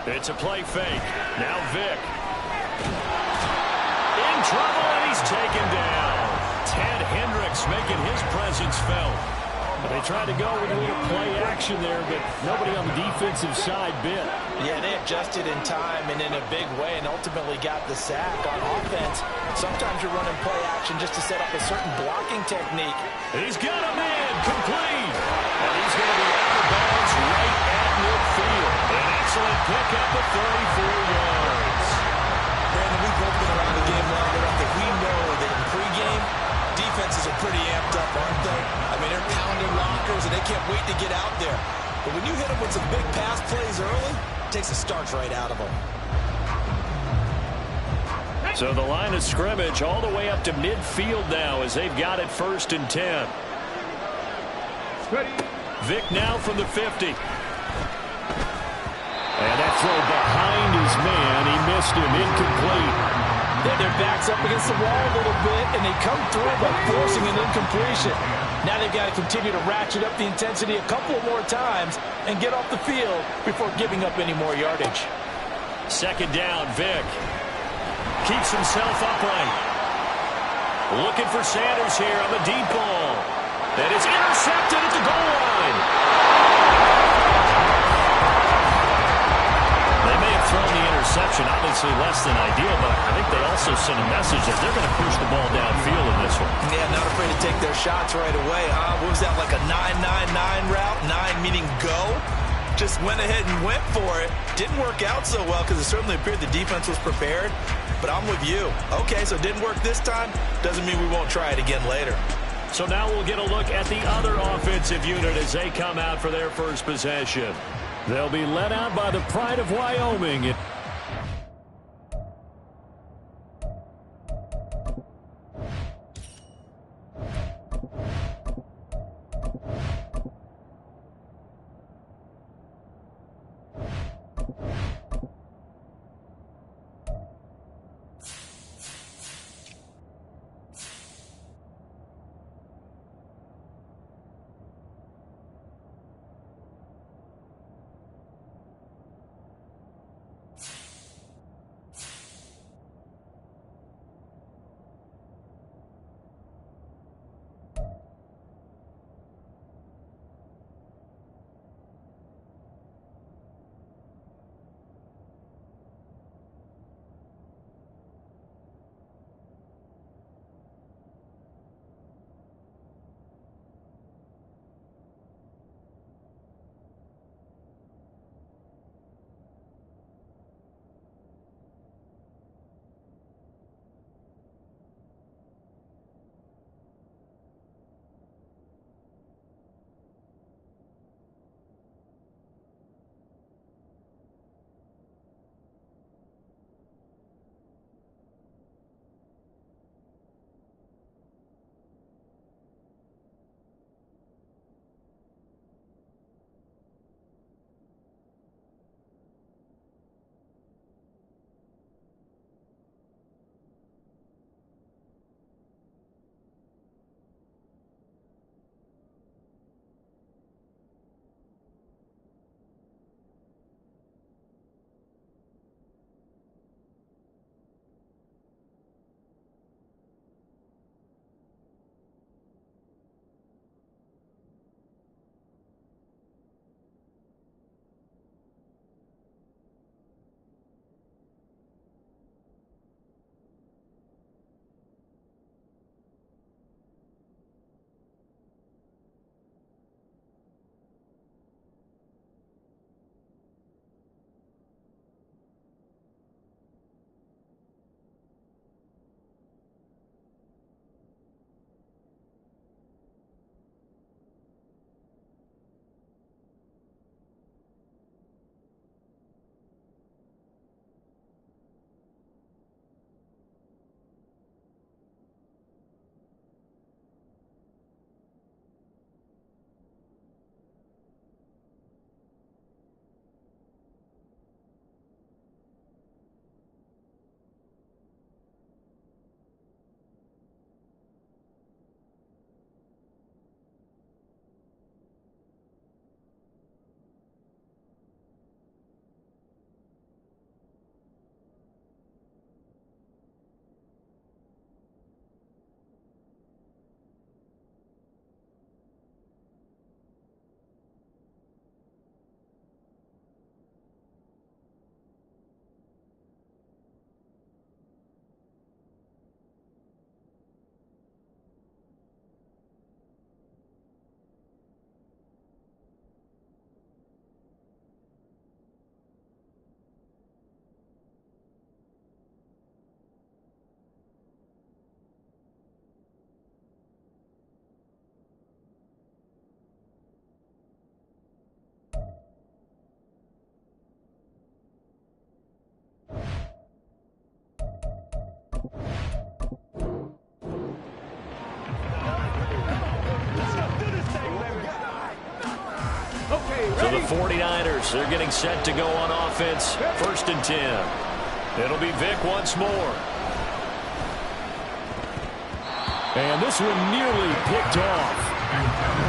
It's a play fake. Now Vick. In trouble, and he's taken down. Ted Hendricks making his presence felt. They tried to go with a little play action there, but nobody on the defensive side bit. Yeah, they adjusted in time and in a big way and ultimately got the sack. On offense, sometimes you're running play action just to set up a certain blocking technique. He's got a man complete. And he's going to be out of bounds right at midfield. An excellent pickup of 34 yards. Brandon, we've both been around the game long enough that we know that in pregame, defenses are pretty amped up, aren't they? I mean, they're pounding lockers, and they can't wait to get out there. But when you hit them with some big pass plays early, it takes the starch right out of them. So the line of scrimmage all the way up to midfield now as they've got it 1st and 10. Vick now from the 50. And that throw behind his man. He missed him. Incomplete. Their backs up against the wall a little bit, and they come through by forcing an incompletion. Now they've got to continue to ratchet up the intensity a couple more times and get off the field before giving up any more yardage. 2nd down, Vick. Keeps himself upright. Looking for Sanders here on the deep ball. That is intercepted at the goal line. They may have thrown the interception, obviously less than ideal, but I think they also sent a message that they're going to push the ball downfield in this one. Yeah, not afraid to take their shots right away, huh? What was that, like a 9-9-9 route? 9 meaning go? Just went ahead and went for it. Didn't work out so well because it certainly appeared the defense was prepared. But I'm with you. Okay, so it didn't work this time. Doesn't mean we won't try it again later. So now we'll get a look at the other offensive unit as they come out for their first possession. They'll be led out by the pride of Wyoming. the 49ers, they're getting set to go on offense. 1st and 10. It'll be Vic once more. And this one nearly picked off.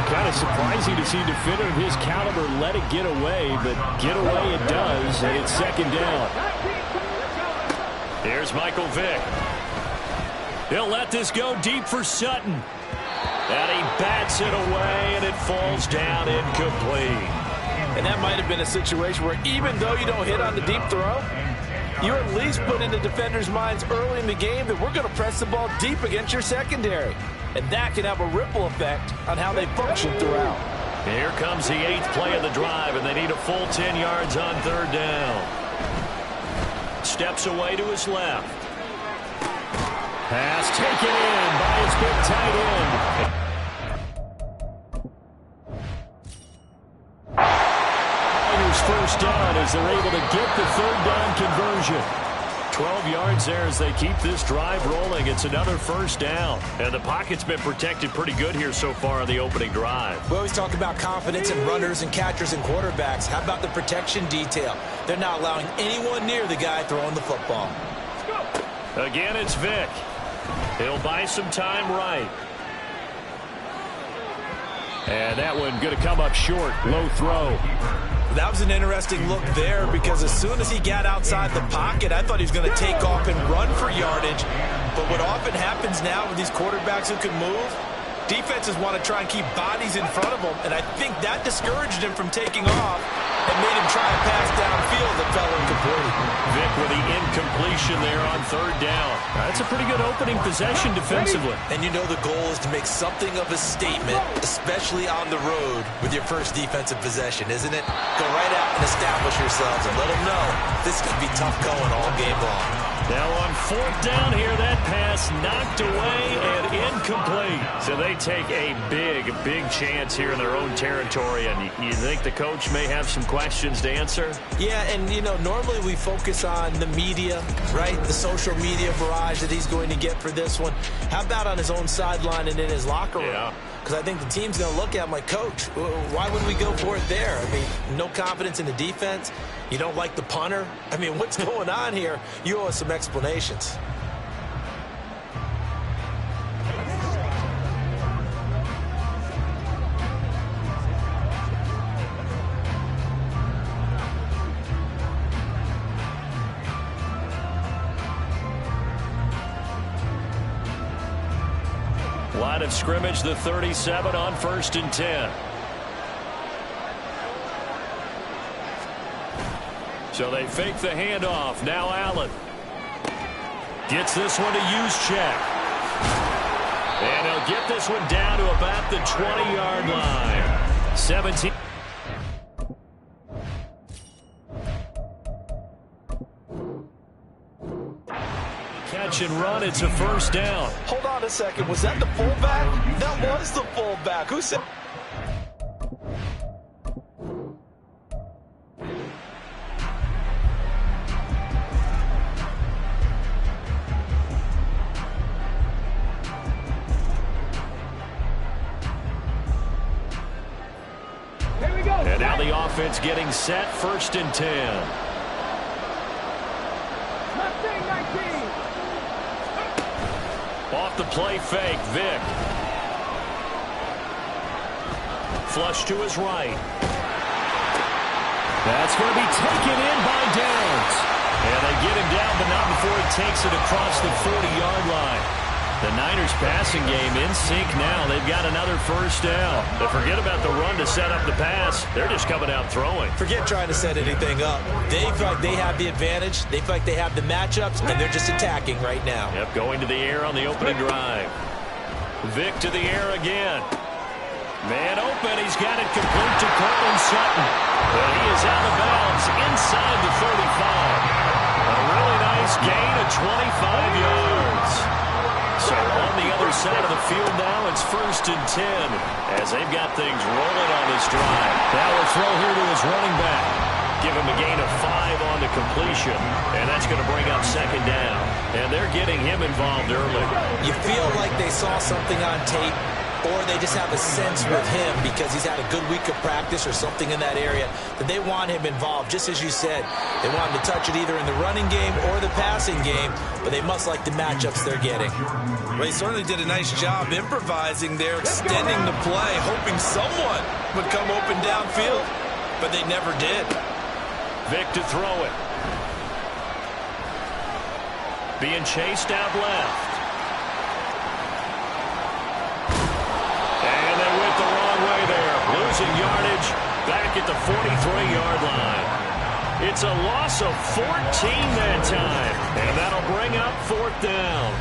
Kind of surprising to see a defender of his caliber let it get away, but get away it does, and it's 2nd down. Here's Michael Vick. He'll let this go deep for Sutton. And he bats it away, and it falls down incomplete. And that might have been a situation where even though you don't hit on the deep throw, you at least put in the defenders' minds early in the game that we're going to press the ball deep against your secondary. And that can have a ripple effect on how they function throughout. Here comes the 8th play of the drive, and they need a full 10 yards on 3rd down. Steps away to his left. Pass taken in by his big tight end. Niners 1st down as they're able to get the 3rd down conversion. 12 yards there as they keep this drive rolling. It's another 1st down. And the pocket's been protected pretty good here so far on the opening drive. We always talk about confidence in runners and catchers and quarterbacks. How about the protection detail? They're not allowing anyone near the guy throwing the football. Again, it's Vick. He'll buy some time right. And that one going to come up short. Low throw. That was an interesting look there because as soon as he got outside the pocket, I thought he was going to take off and run for yardage. But what often happens now with these quarterbacks who can move, defenses want to try and keep bodies in front of them, and I think that discouraged him from taking off and made him try and pass downfield that fell incomplete. Vick with the incompletion there on 3rd down. That's a pretty good opening possession defensively. And you know the goal is to make something of a statement, especially on the road with your first defensive possession, isn't it? Go right out and establish yourselves and let them know this could be tough going all game long. Now on 4th down here, that pass knocked away and incomplete. So they take a big chance here in their own territory. And you think the coach may have some questions to answer? Yeah, and, you know, normally we focus on the media, right? The social media barrage that he's going to get for this one. How about on his own sideline and in his locker room? Yeah. Because I think the team's going to look at him like, Coach, why would we go for it there? I mean, no confidence in the defense. You don't like the punter? I mean, what's going on here? You owe us some explanations. Line of scrimmage, the 37 on 1st and 10. So they fake the handoff. Now Allen gets this one to Juszczyk. And he'll get this one down to about the 20-yard line. 17. Catch and run. It's a 1st down. Hold on a second. Was that the fullback? That was the fullback. Who said? And now the offense getting set. 1st and 10. Off the play fake, Vick. Flush to his right. That's going to be taken in by Downs. And they get him down, but not before he takes it across the 40-yard line. The Niners passing game in sync now. They've got another 1st down. But forget about the run to set up the pass. They're just coming out throwing. Forget trying to set anything up. They feel like they have the advantage. They feel like they have the matchups, and they're just attacking right now. Yep, going to the air on the opening drive. Vick to the air again. Man open. He's got it complete to Courtland Sutton. But he is out of bounds inside the 35. A really nice gain of 25 yards. So on the other side of the field now, it's 1st and 10 as they've got things rolling on this drive. Now a throw here to his running back. Give him a gain of 5 on the completion, and that's going to bring up 2nd down. And they're getting him involved early. You feel like they saw something on tape or they just have a sense with him because he's had a good week of practice or something in that area that they want him involved. Just as you said, they want him to touch it either in the running game or the passing game, but they must like the matchups they're getting. Well, he certainly did a nice job improvising there, extending the play, hoping someone would come open downfield, but they never did. Vic to throw it. Being chased out left. And they went the wrong way there. Losing yardage back at the 43-yard line. It's a loss of 14 that time. And that'll bring up 4th down.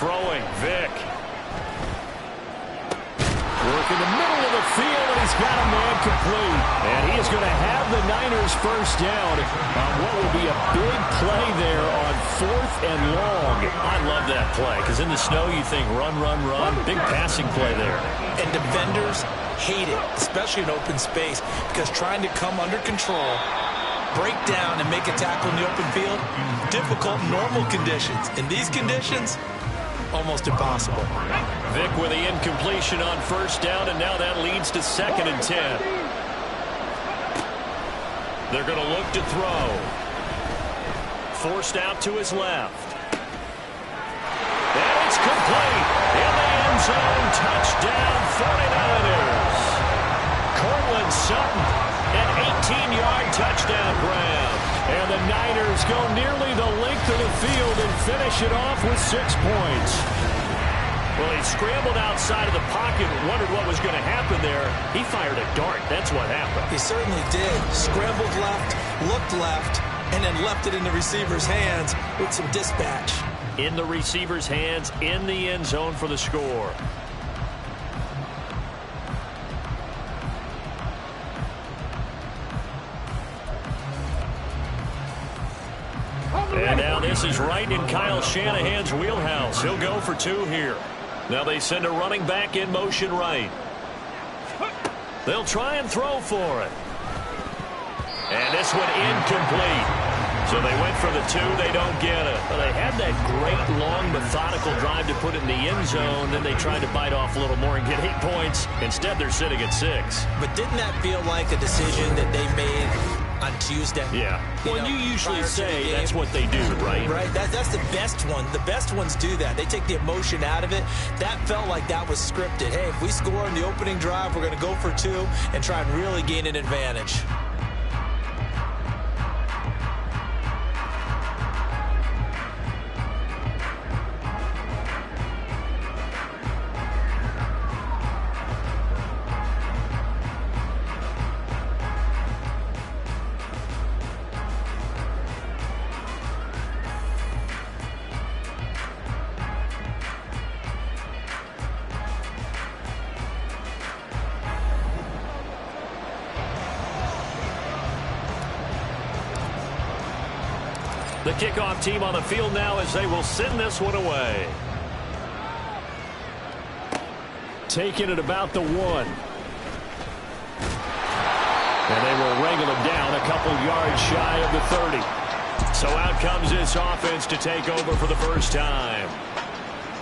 Throwing, Vic. Working the middle of the field, and he's got a man complete. And he is going to have the Niners first down on what will be a big play there on 4th and long. I love that play, because in the snow you think run, run, run. Big passing play there. And defenders hate it, especially in open space, because trying to come under control, break down, and make a tackle in the open field, difficult in normal conditions. In these conditions, almost impossible. Vic with the incompletion on 1st down, and now that leads to 2nd and 10. They're going to look to throw. Forced out to his left. And it's complete. In the end zone, touchdown 49ers. Cortland Sutton, an 18-yard touchdown grab. And the Niners go nearly the length of the field and finish it off with 6 points. Well, he scrambled outside of the pocket and wondered what was going to happen there. He fired a dart. That's what happened. He certainly did. Scrambled left, looked left, and then left it in the receiver's hands with some dispatch. In the receiver's hands, in the end zone for the score. And now this is right in Kyle Shanahan's wheelhouse. He'll go for 2 here. Now they send a running back in motion right. They'll try and throw for it. And this one incomplete. So they went for the 2. They don't get it. But they had that great, long, methodical drive to put it in the end zone. Then they tried to bite off a little more and get 8 points. Instead, they're sitting at 6. But didn't that feel like a decision that they made on Tuesday? Yeah. Well, you usually say that's what they do, right? Right. That's the best one. The best ones do that. They take the emotion out of it. That felt like that was scripted. Hey, if we score in the opening drive, we're going to go for 2 and try and really gain an advantage. The kickoff team on the field now as they will send this one away. Taking it about the 1. And they will wrangle him down a couple yards shy of the 30. So out comes this offense to take over for the first time.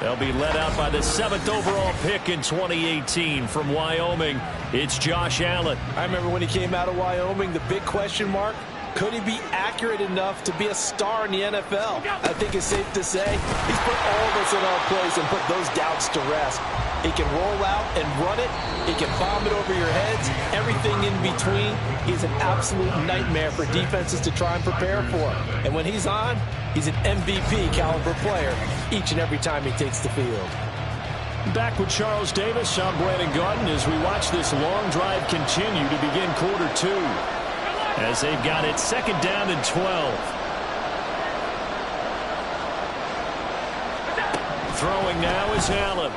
They'll be led out by the 7th overall pick in 2018 from Wyoming. It's Josh Allen. I remember when he came out of Wyoming, the big question mark, could he be accurate enough to be a star in the NFL? I think it's safe to say he's put all of us in our place and put those doubts to rest. He can roll out and run it. He can bomb it over your heads. Everything in between. He's an absolute nightmare for defenses to try and prepare for. And when he's on, he's an MVP caliber player each and every time he takes the field. Back with Charles Davis, I'm Brandon Gaudin as we watch this long drive continue to begin quarter 2. As they've got it 2nd down and 12. Throwing now is Allen.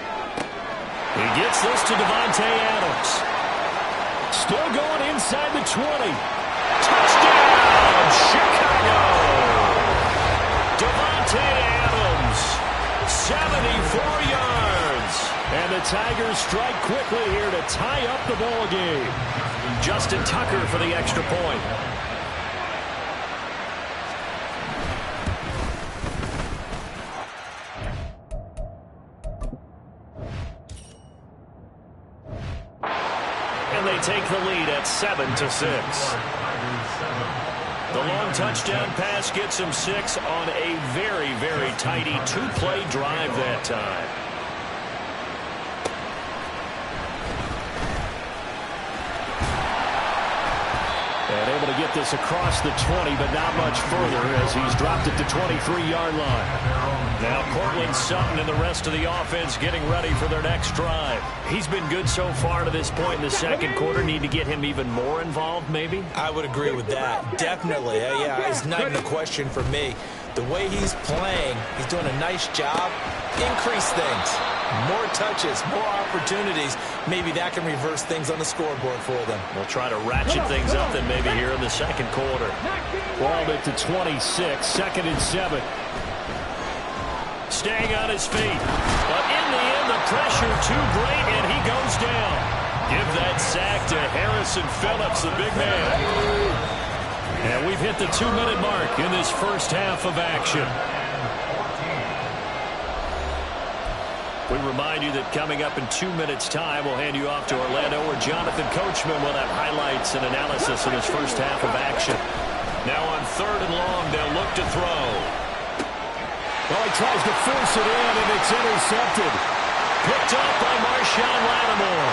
He gets this to Devontae Adams. Still going inside the 20. Touchdown, Chicago! Davante Adams, 74 yards. And the Tigers strike quickly here to tie up the ball game. Justin Tucker for the extra point. And they take the lead at 7-6. The long touchdown pass gets him 6 on a very, very tidy two-play drive that time. And able to get this across the 20, but not much further as he's dropped it to 23-yard line. Now Cortland Sutton and the rest of the offense getting ready for their next drive. He's been good so far to this point in the second quarter. Need to get him even more involved, maybe? I would agree with that. Definitely. Yeah, it's not even a question for me. The way he's playing, he's doing a nice job. Increase things. More touches, more opportunities. Maybe that can reverse things on the scoreboard for them. We'll try to ratchet things up then maybe here in the second quarter. Balled it to 26, 2nd and 7. Staying on his feet. But in the end, the pressure too great, and he goes down. Give that sack to Harrison Phillips, the big man. And we've hit the 2-minute mark in this first half of action. We remind you that coming up in 2 minutes' time, we'll hand you off to Orlando, where Jonathan Coachman will have highlights and analysis in this first half of action. Now on 3rd and long, they'll look to throw. Well, he tries to force it in, and it's intercepted. Picked up by Marshawn Lattimore.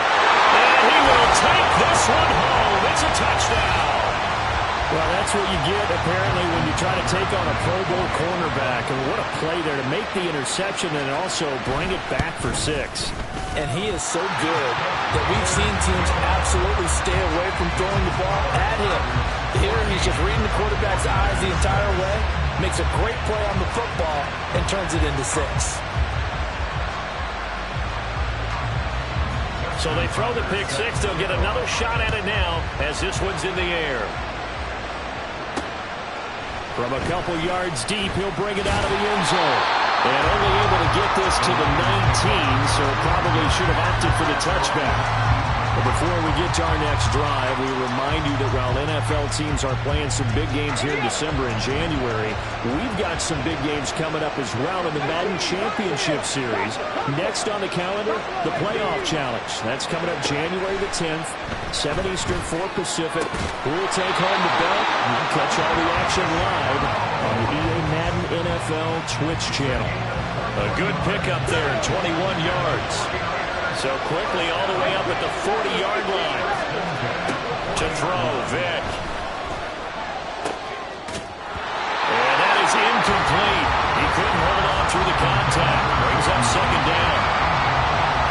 And he will take this one home. It's a touchdown. Well, that's what you get, apparently, when you try to take on a Pro Bowl cornerback. And what a play there to make the interception and also bring it back for 6. And he is so good that we've seen teams absolutely stay away from throwing the ball at him. Here, he's just reading the quarterback's eyes the entire way, makes a great play on the football, and turns it into 6. So they throw the pick 6. They'll get another shot at it now as this one's in the air. From a couple yards deep, he'll bring it out of the end zone. And only able to get this to the 19, so probably should have opted for the touchback. But before we get to our next drive, we remind you that while NFL teams are playing some big games here in December and January, we've got some big games coming up as well in the Madden Championship Series. Next on the calendar, the Playoff Challenge. That's coming up January the 10th, 7 Eastern, 4 Pacific. Who will take home the belt? You can catch all the action live on the EA Madden NFL Twitch channel. A good pickup there, 21 yards. So quickly all the way up at the 40-yard line. To throw, Vick. And that is incomplete. He couldn't hold on through the contact. Brings up 2nd down.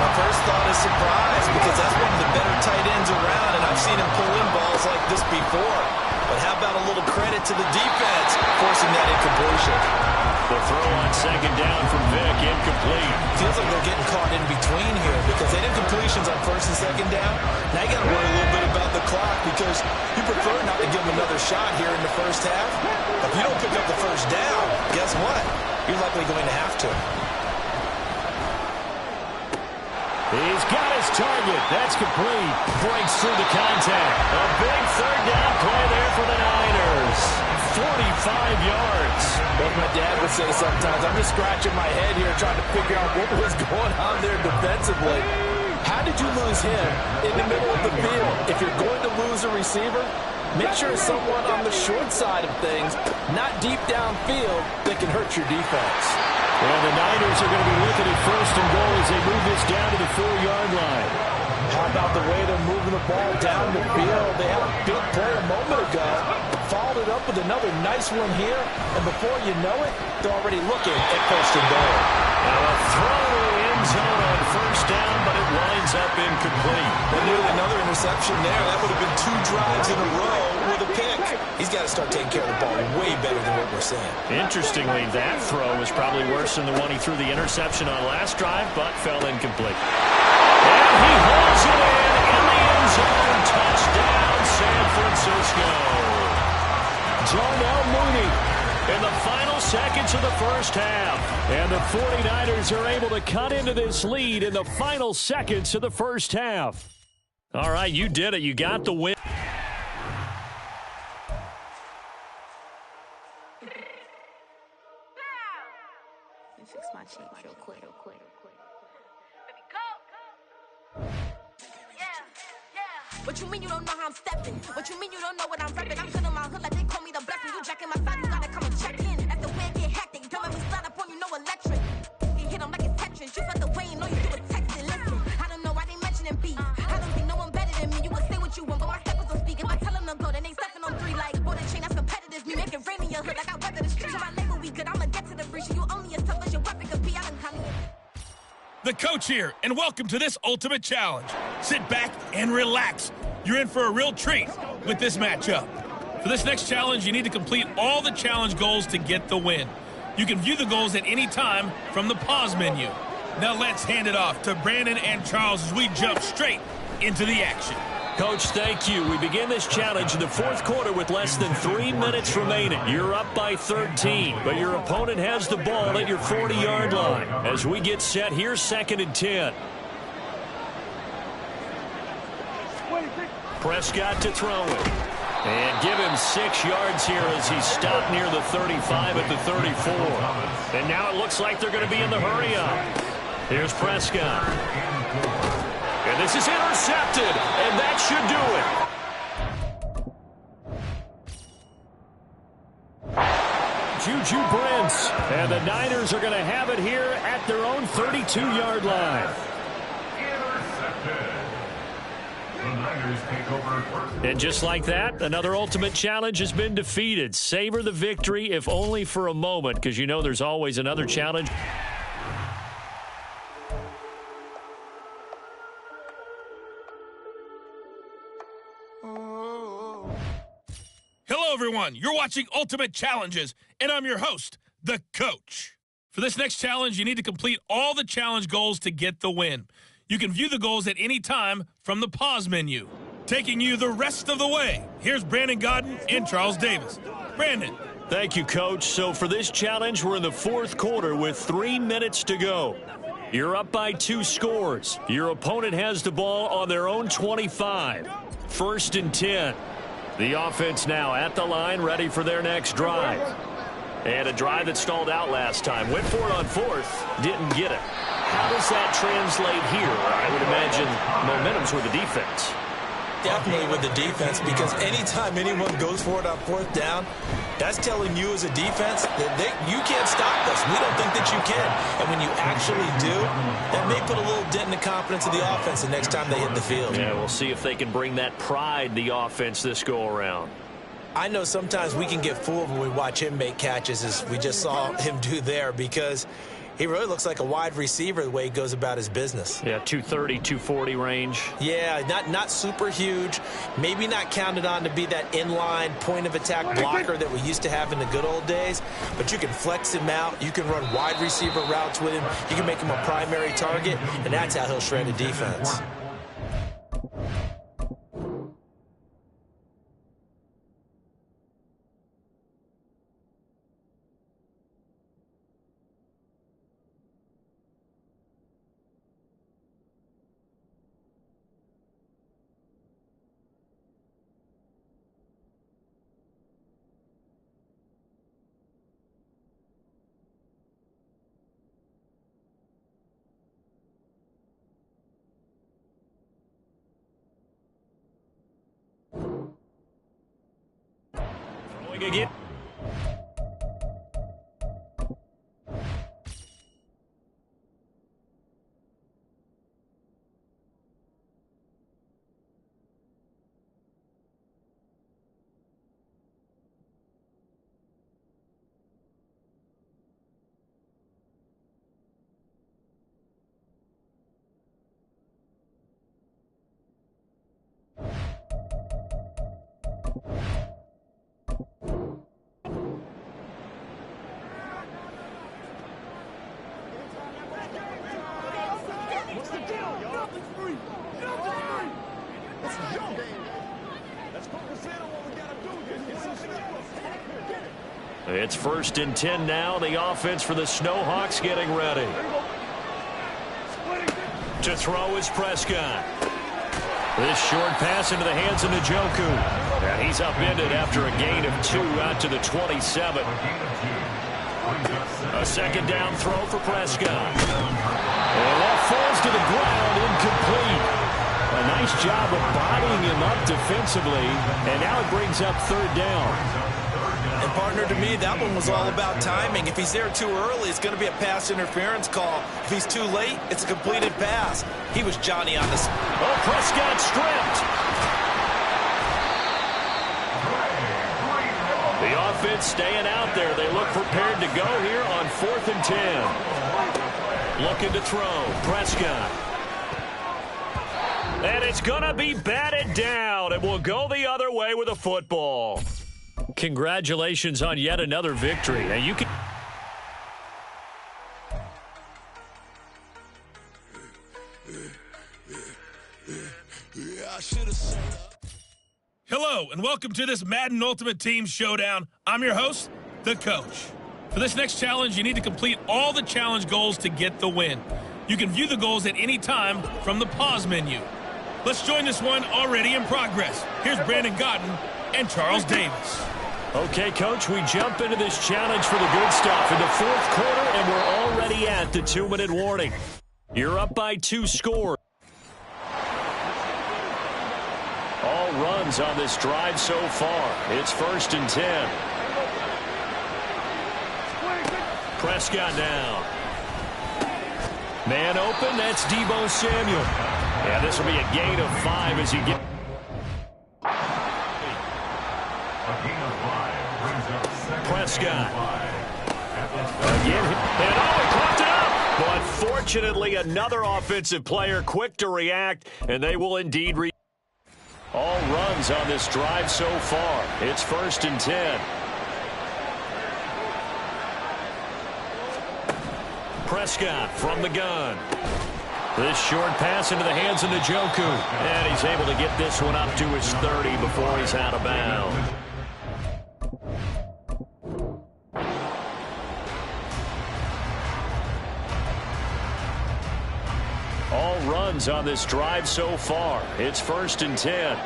My first thought is surprise, because that's one of the better tight ends around, and I've seen him pull in balls like this before. But how about a little credit to the defense forcing that incompletion? The throw on 2nd down from Vick, incomplete. Feels like they're getting caught in between here, because they did incompletions on 1st and 2nd down. Now you got to worry a little bit about the clock, because you prefer not to give them another shot here in the first half. If you don't pick up the first down, guess what? You're likely going to have to. He's got his target. That's complete. Breaks through the contact. A big 3rd down play there for the Niners. 45 yards. Like my dad would say sometimes, I'm just scratching my head here trying to figure out what was going on there defensively. How did you lose him in the middle of the field? If you're going to lose a receiver, make sure it's someone on the short side of things, not deep downfield, that can hurt your defense. Well, the Niners are going to be looking at 1st and goal as they move this down to the 4-yard line. How about the way they're moving the ball down the field? They had a big play a moment ago. Followed it up with another nice one here. And before you know it, they're already looking at 1st and goal. Now a throw to the end zone on 1st down, but it winds up incomplete. And nearly another interception there. That would have been 2 drives in a row with a pick. He's got to start taking care of the ball way better than what we're seeing. Interestingly, that throw was probably worse than the one he threw the interception on last drive, but fell incomplete. And he holds it in the end zone. Touchdown. first half. And the 49ers are able to cut into this lead in the final seconds of the first half. All right, you did it. You got the win. Fix my cheek real quick. What you mean you don't know how I'm stepping? What you mean you don't know what I'm repping? I'm feeling my hood like they call me the blessing. You jacking my side, you gotta come and check in. At the way it get hectic, don't make me slide up on you, no electric. You hit them like it's Tetris. You felt the way, you know you do a texting. Listen, I don't know why they mentioning beef. I don't think no one better than me. You can say what you want, but my steppers don't speak. If I tell them to go, then they stepping on 3 like boy, the chain that's competitive. Me make it rain in your hood like I weather the streets. My label we good, I'ma get to the breach. You only as tough as your weapon could be. I done honey. The coach here, and welcome to this Ultimate Challenge. Sit back and relax. You're in for a real treat with this matchup. For this next challenge, you need to complete all the challenge goals to get the win. You can view the goals at any time from the pause menu. Now let's hand it off to Brandon and Charles as we jump straight into the action. Coach, thank you. We begin this challenge in the fourth quarter with less than 3 minutes remaining. You're up by 13, but your opponent has the ball at your 40-yard line. As we get set, here's 2nd and 10. Prescott to throw it. And give him 6 yards here as he stopped near the 35 at the 34. And now it looks like they're going to be in the hurry-up. Here's Prescott. And this is intercepted, and that should do it. Juju Brents. And the Niners are going to have it here at their own 32-yard line. And just like that, another Ultimate Challenge has been defeated. Savor the victory, if only for a moment, because you know there's always another challenge. Hello, everyone. You're watching Ultimate Challenges, and I'm your host, the coach. For this next challenge, you need to complete all the challenge goals to get the win. You can view the goals at any time from the pause menu. Taking you the rest of the way, here's Brandon Godden and Charles Davis. Brandon. Thank you, Coach. So for this challenge, we're in the fourth quarter with 3 minutes to go. You're up by 2 scores. Your opponent has the ball on their own 25. 1st and 10. The offense now at the line, ready for their next drive. And a drive that stalled out last time. Went for it on 4th, didn't get it. How does that translate here? I would imagine momentum's with the defense. Definitely with the defense, because anytime anyone goes for it on 4th down, that's telling you as a defense that you can't stop us. We don't think that you can. And when you actually do, that may put a little dent in the confidence of the offense the next time they hit the field. Yeah, we'll see if they can bring that pride, the offense, this go-around. I know sometimes we can get fooled when we watch him make catches, as we just saw him do there, because he really looks like a wide receiver the way he goes about his business. Yeah, 230, 240 range. Yeah, not super huge. Maybe not counted on to be that inline point-of-attack blocker that we used to have in the good old days. But you can flex him out. You can run wide receiver routes with him. You can make him a primary target, and that's how he'll shred a defense. Again. It's 1st and 10 now. The offense for the Snowhawks getting ready. To throw is Prescott. This short pass into the hands of Njoku. And he's upended after a gain of 2 out to the 27. A 2nd down throw for Prescott. And that falls to the ground, incomplete. A nice job of bodying him up defensively. And now it brings up 3rd down. And partner, to me, that one was all about timing. If he's there too early, it's going to be a pass interference call. If he's too late, it's a completed pass. He was Johnny on this. Oh, Prescott stripped. The offense staying out there. They look prepared to go here on 4th and 10. Looking to throw. Prescott. And it's going to be batted down. It will go the other way with a football. Congratulations on yet another victory. Now you can... Hello, and welcome to this Madden Ultimate Team Showdown. I'm your host, The Coach. For this next challenge, you need to complete all the challenge goals to get the win. You can view the goals at any time from the pause menu. Let's join this one already in progress. Here's Brandon Godden and Charles Davis. Okay, Coach, we jump into this challenge for the good stuff in the 4th quarter, and we're already at the 2-minute warning. You're up by 2 scores. All runs on this drive so far. It's 1st and 10. Prescott down. Man open, that's Deebo Samuel. Yeah, this will be a gain of 5 as you get... Prescott. Again, and he caught it up. But fortunately, another offensive player quick to react, and they will indeed all runs on this drive so far. It's 1st and 10. Prescott from the gun. This short pass into the hands of Njoku. And he's able to get this one up to his 30 before he's out of bounds. All runs on this drive so far. It's 1st and 10.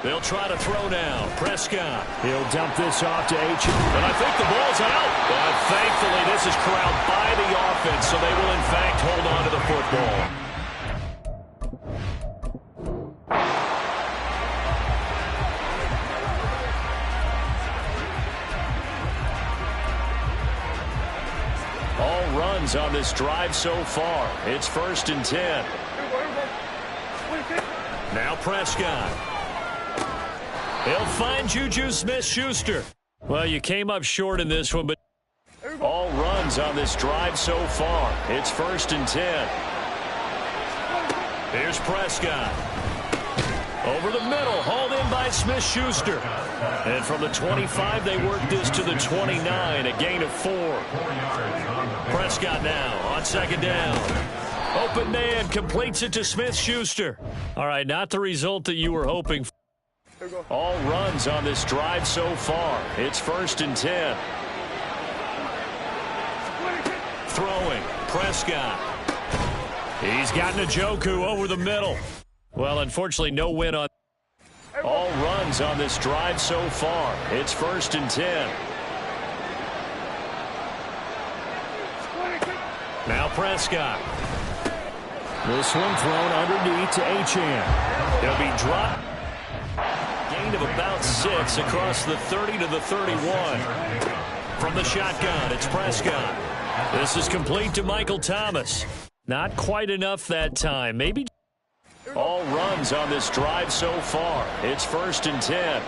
They'll try to throw now. Prescott. He'll dump this off to H. And I think the ball's out. But thankfully, this is corralled by the offense, so they will, in fact, hold on to the football. All runs on this drive so far. It's 1st and 10. Now Prescott. He'll find Juju Smith-Schuster. Well, you came up short in this one, but all runs on this drive so far. It's 1st and 10. Here's Prescott. Over the middle, hauled in by Smith-Schuster. And from the 25, they work this to the 29, a gain of 4. Prescott now on 2nd down. Open man completes it to Smith-Schuster. All right, not the result that you were hoping for. All runs on this drive so far. It's 1st and 10. Throwing, Prescott. He's got Njoku over the middle. Well, unfortunately, no win on. All runs on this drive so far. It's 1st and 10. Now Prescott. This one thrown underneath to Achane. He'll be dropped. Gain of about 6 across the 30 to the 31. From the shotgun, it's Prescott. This is complete to Michael Thomas. Not quite enough that time. Maybe. All runs on this drive so far. It's 1st and 10.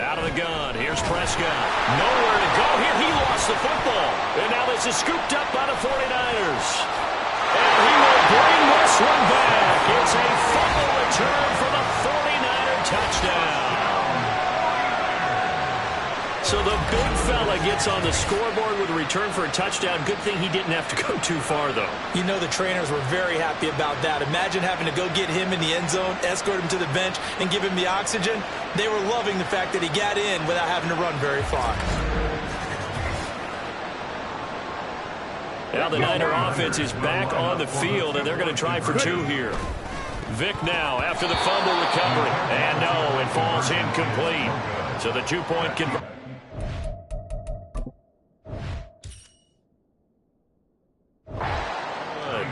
Out of the gun. Here's Prescott. Nowhere to go here. He lost the football. And now this is scooped up by the 49ers. And he will bring this one back. It's a fumble return for the 49er touchdown. So the big fella play gets on the scoreboard with a return for a touchdown. Good thing he didn't have to go too far, though. You know the trainers were very happy about that. Imagine having to go get him in the end zone, escort him to the bench, and give him the oxygen. They were loving the fact that he got in without having to run very far. Now the Niner offense is back on the field, and they're going to try for two here. Vic now after the fumble recovery. And no, it falls incomplete. So the 2-point conversion.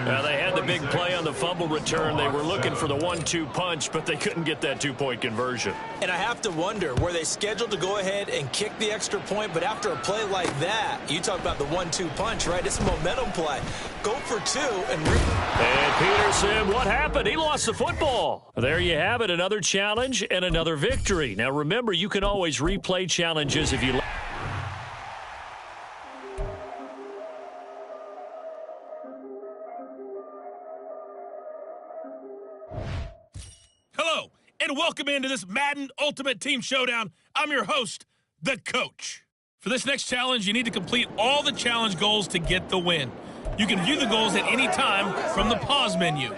Now they had the big play on the fumble return. They were looking for the 1-2 punch, but they couldn't get that 2-point conversion. And I have to wonder, were they scheduled to go ahead and kick the extra point? But after a play like that, you talk about the 1-2 punch, right? It's a momentum play. Go for two and Peterson, what happened? He lost the football. There you have it, another challenge and another victory. Now remember, you can always replay challenges if you like. Hello, and welcome into this Madden Ultimate Team Showdown. I'm your host, The Coach. For this next challenge, you need to complete all the challenge goals to get the win. You can view the goals at any time from the pause menu.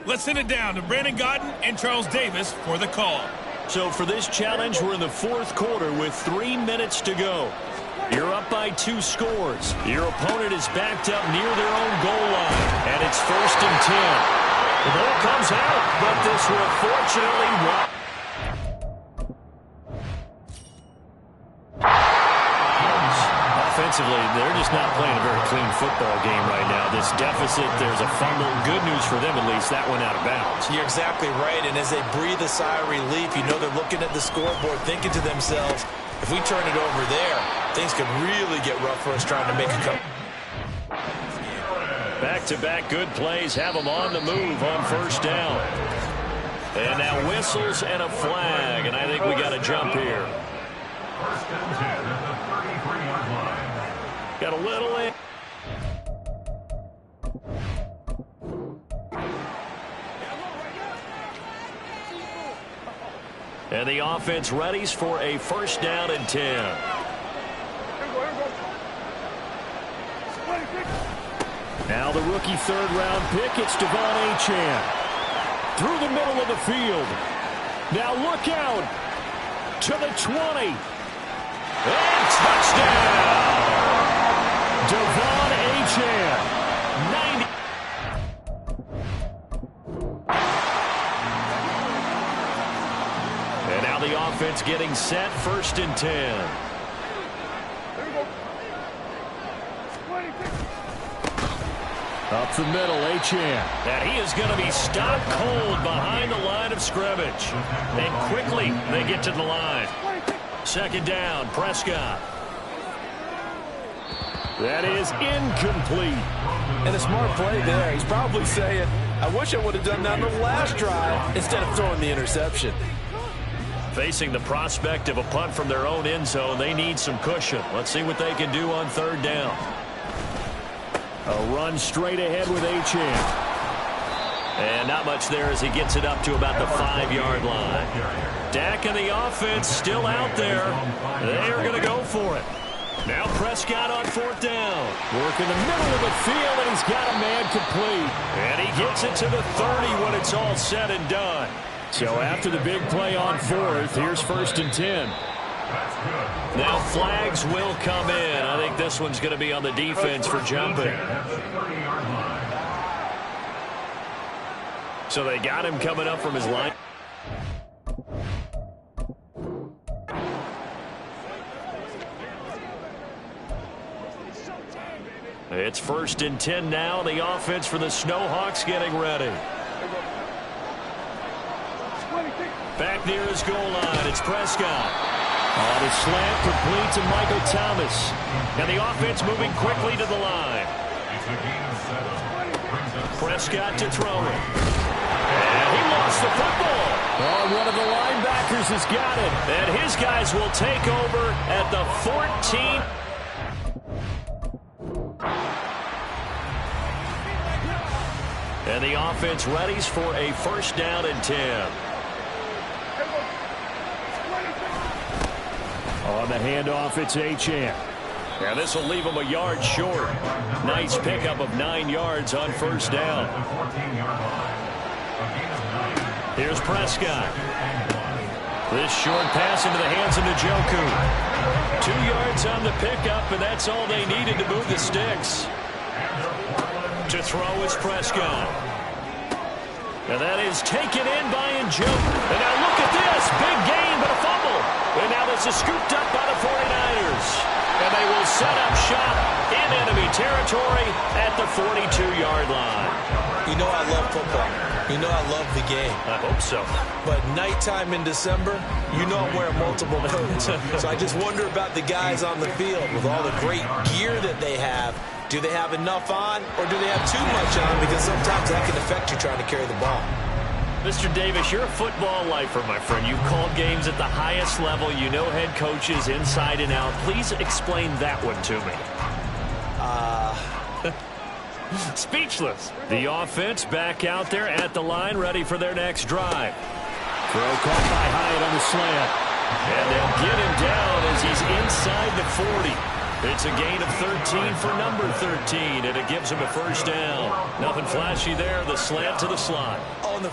Let's send it down to Brandon Godden and Charles Davis for the call. So for this challenge, we're in the fourth quarter with 3 minutes to go. You're up by 2 scores. Your opponent is backed up near their own goal line, and it's 1st and 10. The ball comes out, but this will fortunately... Offensively, they're just not playing a very clean football game right now. This deficit, there's a fumble. Good news for them, at least. That went out of bounds. You're exactly right, and as they breathe a sigh of relief, you know they're looking at the scoreboard, thinking to themselves, if we turn it over there, things could really get rough for us trying to make a comeback. Back-to-back good plays have them on the move on 1st down. And now whistles and a flag, and I think we got a jump here. Got a little in. And the offense readies for a 1st down and 10. Now the rookie 3rd-round pick, it's Devon Achane. Through the middle of the field. Now look out to the 20. And touchdown! Devon Achane. 90. And now the offense getting set, 1st and 10. Up the middle, Achane. And he is going to be stopped cold behind the line of scrimmage. And quickly, they get to the line. 2nd down, Prescott. That is incomplete. And a smart play there. He's probably saying, I wish I would have done that on the last drive instead of throwing the interception. Facing the prospect of a punt from their own end zone, they need some cushion. Let's see what they can do on 3rd down. A run straight ahead with Achane. And not much there as he gets it up to about the 5-yard line. Dak and the offense still out there. They are going to go for it. Now Prescott on 4th down. Work in the middle of the field, and he's got a man complete. And he gets it to the 30 when it's all said and done. So after the big play on 4th, here's 1st and 10. Now flags will come in. I think this one's going to be on the defense for jumping. So they got him coming up from his line. It's 1st and 10 now. The offense for the Snowhawks getting ready. Back near his goal line, it's Prescott. On a slant, complete to Michael Thomas. And the offense moving quickly to the line. Prescott to throw it. And he lost the football. Oh, one of the linebackers has got it. And his guys will take over at the 14. And the offense readies for a 1st down and 10. On the handoff, it's Achane. And this will leave him a yard short. Nice pickup of 9 yards on first down. Here's Prescott. This short pass into the hands of Njoku. 2 yards on the pickup, and that's all they needed to move the sticks. To throw is Prescott. And that is taken in by Njoku. And now look at this. Big gain, but a fumble. And now this is scooped up by the 49ers. And they will set up shop in enemy territory at the 42-yard line. You know I love football. You know I love the game. I hope so. But nighttime in December, you know I'm wearing multiple coats. So I just wonder about the guys on the field with all the great gear that they have. Do they have enough on, or do they have too much on? Because sometimes that can affect you trying to carry the ball. Mr. Davis, you're a football lifer, my friend. You've called games at the highest level. You know head coaches inside and out. Please explain that one to me. Speechless. The offense back out there at the line, ready for their next drive. Throw caught by Hyatt on the slant. And they'll get him down as he's inside the 40. It's a gain of 13 for number 13, and it gives him a first down. Nothing flashy there. The slant to the slot. On the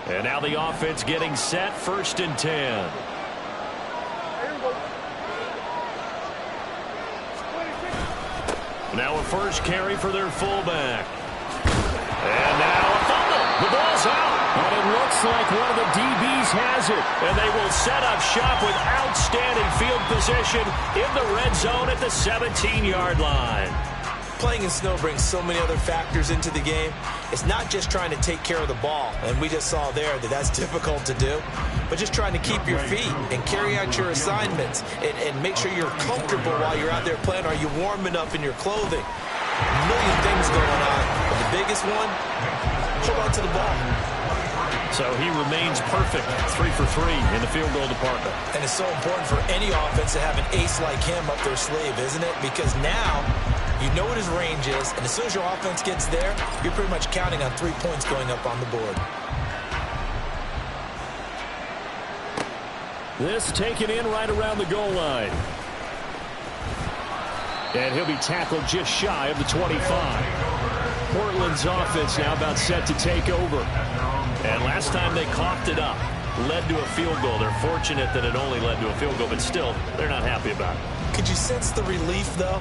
And now the offense getting set, 1st and 10. Now a first carry for their fullback. And now a fumble. The ball's out. But it looks like one of the DBs has it. And they will set up shop with outstanding field position in the red zone at the 17-yard line. Playing in snow brings so many other factors into the game. It's not just trying to take care of the ball, and we just saw there that that's difficult to do, but just trying to keep your feet and carry out your assignments and make sure you're comfortable while you're out there playing. Are you warm enough in your clothing? A million things going on, but the biggest one, hold on to the ball. So he remains perfect, 3 for 3 in the field goal department. And it's so important for any offense to have an ace like him up their sleeve, isn't it? Because now you know what his range is, and as soon as your offense gets there, you're pretty much counting on 3 points going up on the board. This taken in right around the goal line. And he'll be tackled just shy of the 25. Portland's offense now about set to take over. And last time they coughed it up, led to a field goal. They're fortunate that it only led to a field goal, but still, they're not happy about it. Could you sense the relief, though,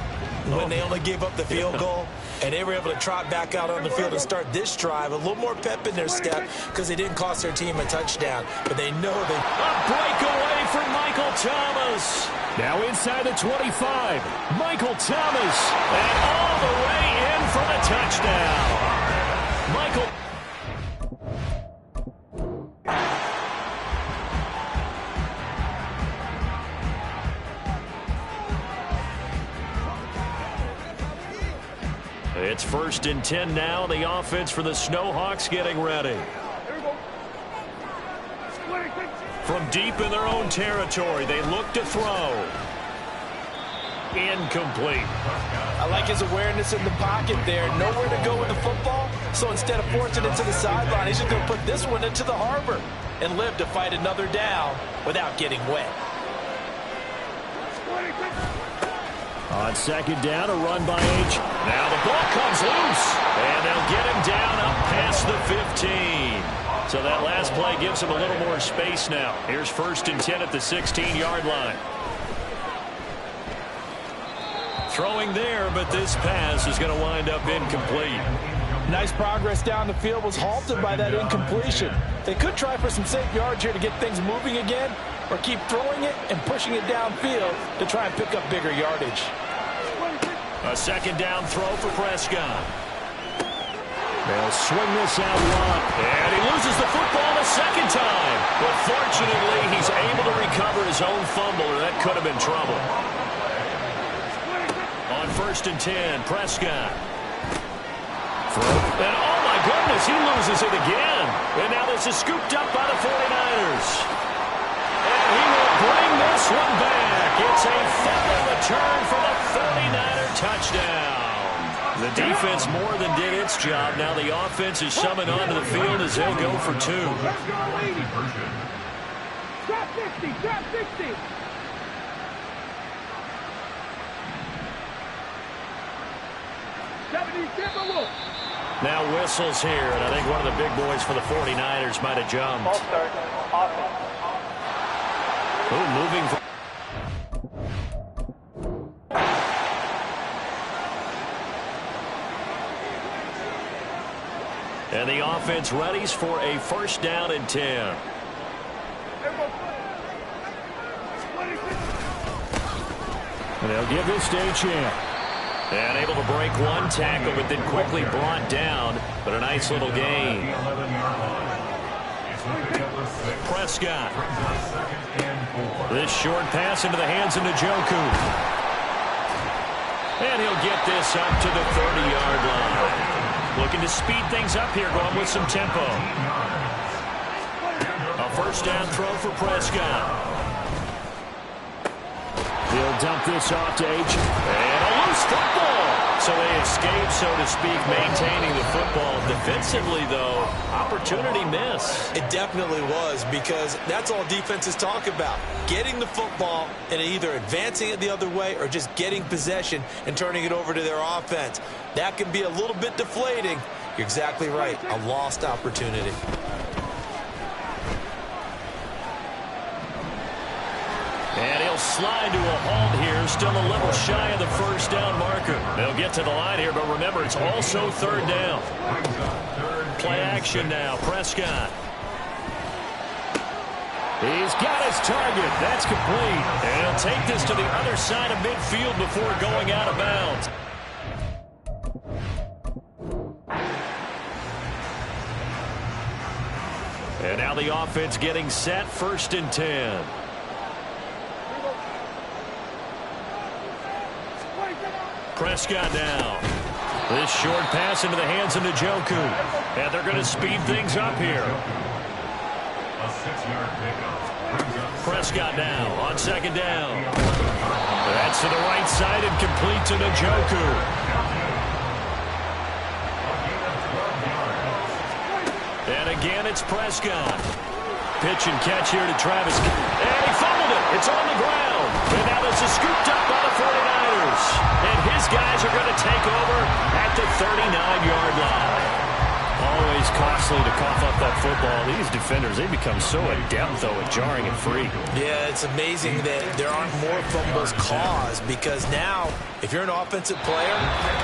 when they only gave up the field goal and they were able to trot back out on the field and start this drive? A little more pep in their step because they didn't cost their team a touchdown, but they know they... A breakaway from Michael Thomas. Now inside the 25. Michael Thomas. And all the way in for the touchdown. Michael... It's 1st and 10 now. The offense for the Snowhawks getting ready. From deep in their own territory, they look to throw. Incomplete. I like his awareness in the pocket there. Nowhere to go with the football. So instead of forcing it to the sideline, he's just going to put this one into the harbor and live to fight another down without getting wet. On 2nd down, a run by H. Now the ball comes loose, and they'll get him down up past the 15. So that last play gives him a little more space now. Here's 1st and 10 at the 16-yard line. Throwing there, but this pass is going to wind up incomplete. Nice progress down the field was halted by that incompletion. They could try for some safe yards here to get things moving again, or keep throwing it and pushing it downfield to try and pick up bigger yardage. A 2nd down throw for Prescott. They'll swing this out wide. And he loses the football the 2nd time. But fortunately, he's able to recover his own fumble, or that could have been trouble. On 1st and 10, Prescott. And oh my goodness, he loses it again. And now this is scooped up by the 49ers. And he will bring this one back. It's a fumble return for the 49er touchdown. The defense more than did its job. Now the offense is summoned onto the field as they'll go for 2. Drop 60, drop 60. Now whistles here, and I think one of the big boys for the 49ers might have jumped. Moving for... And the offense readies for a first down and 10. And they'll give this to a champ. And able to break one tackle, but then quickly brought down. But a nice little gain. Prescott. This short pass into the hands of Njoku. And he'll get this up to the 30-yard line. Looking to speed things up here, going with some tempo. A first down throw for Prescott. He'll dump this off to H. And a loose football. So they escape, so to speak, maintaining the football. Defensively, though, opportunity miss. It definitely was, because that's all defenses talk about. Getting the football and either advancing it the other way or just getting possession and turning it over to their offense. That can be a little bit deflating. You're exactly right. A lost opportunity. And he'll slide to a halt here, still a little shy of the first down marker. They'll get to the line here, but remember, it's also third down. Play action now, Prescott. He's got his target. That's complete. And he'll take this to the other side of midfield before going out of bounds. And now the offense getting set, first and 10. Prescott now. This short pass into the hands of Njoku. And they're going to speed things up here. Prescott now on second down. That's to the right side and complete to Njoku. And again, it's Prescott. Pitch and catch here to Travis. And he fumbled it. It's on the ground. And now this is scooped up by the 49ers. And his guys are going to take over at the 39-yard line. Always costly to cough up that football. These defenders, they become so adept, though, at jarring it free. Yeah, it's amazing that there aren't more fumbles caused, because now, if you're an offensive player,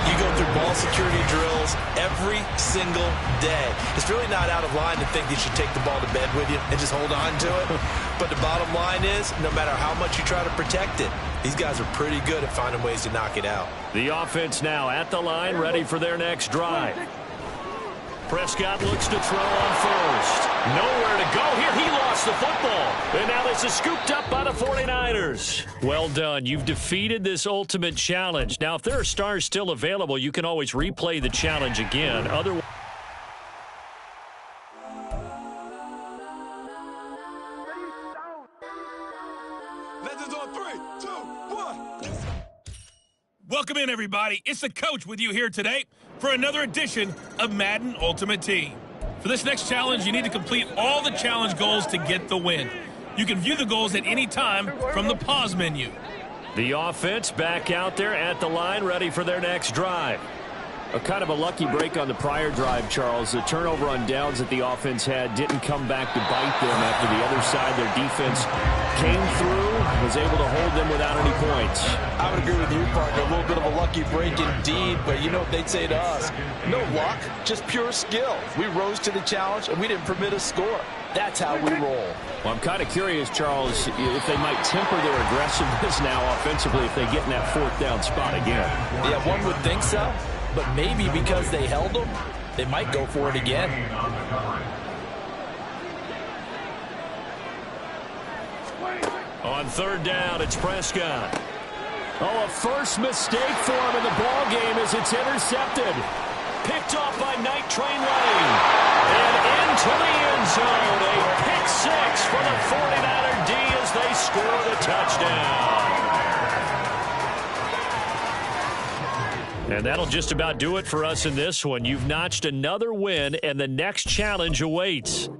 you go through ball security drills every single day. It's really not out of line to think you should take the ball to bed with you and just hold on to it. But the bottom line is, no matter how much you try to protect it, these guys are pretty good at finding ways to knock it out. The offense now at the line, ready for their next drive. Prescott looks to throw on first. Nowhere to go here. He lost the football. And now this is scooped up by the 49ers. Well done. You've defeated this ultimate challenge. Now, if there are stars still available, you can always replay the challenge again. Otherwise... Welcome in, everybody. It's the coach with you here today for another edition of Madden Ultimate Team. For this next challenge, you need to complete all the challenge goals to get the win. You can view the goals at any time from the pause menu. The offense back out there at the line, ready for their next drive. A kind of a lucky break on the prior drive, Charles. The turnover on downs that the offense had didn't come back to bite them after the other side. Their defense came through, was able to hold them without any points. I would agree with you, partner. A little bit of a lucky break indeed, but you know what they'd say to us? No luck, just pure skill. We rose to the challenge, and we didn't permit a score. That's how we roll. Well, I'm kind of curious, Charles, if they might temper their aggressiveness now offensively if they get in that fourth down spot again. Yeah, one would think so. But maybe because they held them, they might go for it again. On third down, it's Prescott. Oh, a first mistake for him in the ball game as it's intercepted. Picked off by Night Train Lane. And into the end zone. A pick six for the 49er D as they score the touchdown. And that'll just about do it for us in this one. You've notched another win, and the next challenge awaits.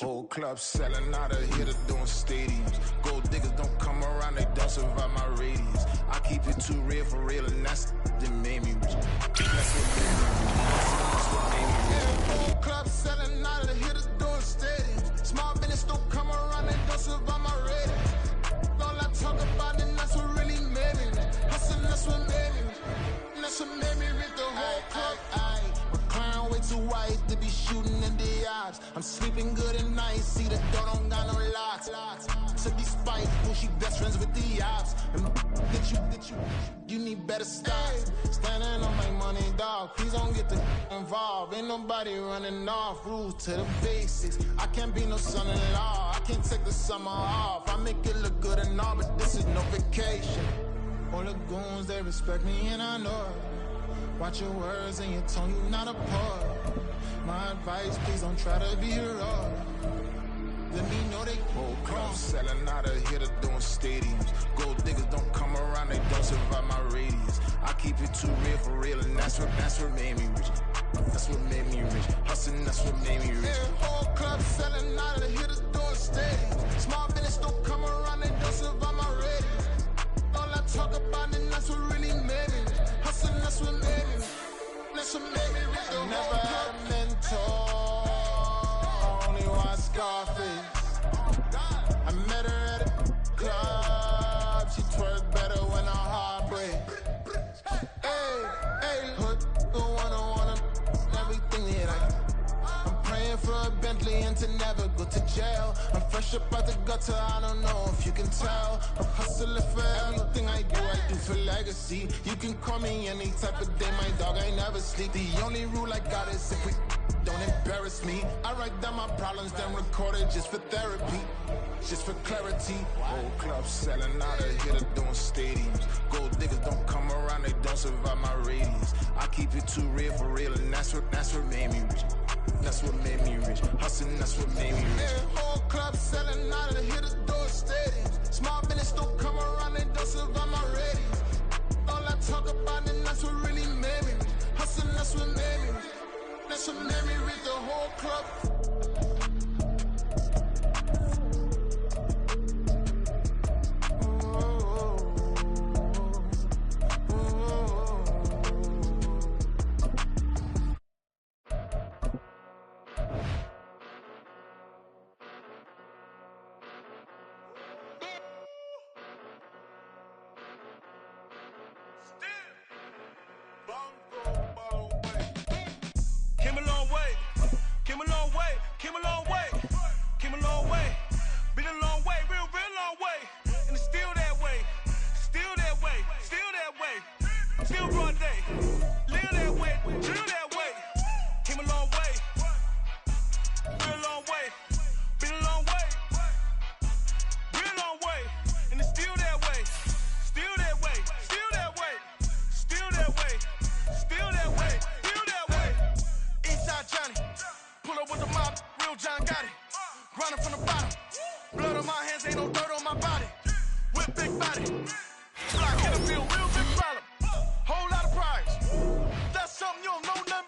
Whole club selling out of here to doing stadiums. Gold diggers don't come around, they don't survive my radius. I keep it too real for real, and that's that made me rich. That's what made me rich. Whole club selling out of here to doing stadiums. Small business don't come around, they don't survive my radius. All I talk about, and that's what really made me rich. Hustling, that's what made me rich. That's what made me rich. The whole club. McLaren way too white to be shooting in the odds. I'm sleeping good at night, see the door don't got no locks. To be spiteful, she best friends with the ops. And you need better stocks. Standing on my money, dog. Please don't get involved. Ain't nobody running off. Rules to the basics. I can't be no son-in-law. I can't take the summer off. I make it look good and all, but this is no vacation. All the goons, they respect me and I know it. Watch your words and your tone, you not a part. My advice, please don't try to be raw. Let me know they whole club selling out of here to doing stadiums. Gold diggers don't come around, they don't survive my radius. I keep it too real for real, and that's what made me rich. That's what made me rich. Hustling, that's what made me rich. Yeah, whole club selling out of here to doing stadiums. Small business don't come around, they don't survive my radius. All I talk about, and that's what really made me rich. Hustling, that's what made me rich. That's what made me rich. I never had a mentor, only one Scarface. I met her at a club, she twerked better when her heart breaks. Hey, put the one everything that I'm praying for a Bentley and to never go to jail. I'm fresh up out the gutter, I don't know if you can tell. I'm hustling for everything I do for legacy. You can call me any type of day, my dog, I never sleep. The only rule I got is if we don't embarrass me. I write down my problems, then record it just for therapy, just for clarity. Whole club selling out of here to doing stadiums. Gold diggers don't come around, they don't survive my radius. I keep it too real for real, and that's what made me rich. That's what made me rich. Hustling, that's what made me rich. Yeah, whole club selling out of here to doing stadiums. Small business don't come around, they don't survive my radius. All I talk about, and that's what really made me rich. Hustling, that's what made me rich. That's what made me rich. The whole club. Grinding from the bottom. Blood on my hands, ain't no dirt on my body. With big body. Block in the field, real big problem. Whole lot of prize. That's something you don't know nothing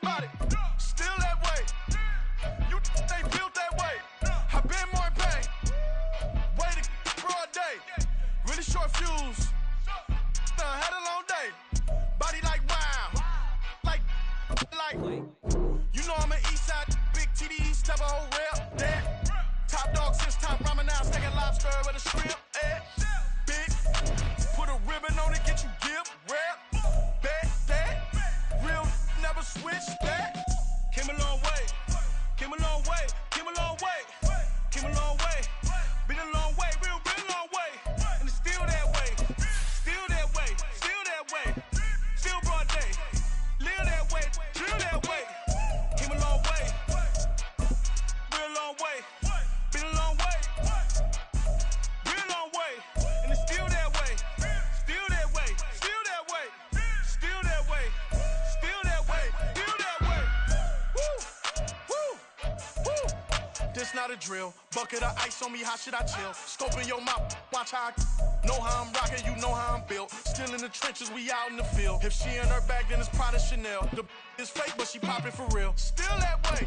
got a drill. Bucket of ice on me, how should I chill? Scope in your mouth, watch how I know how I'm rocking, you know how I'm built. Still in the trenches, we out in the field. If she in her bag, then it's Prada Chanel. The is fake, but she popping for real. Still that way.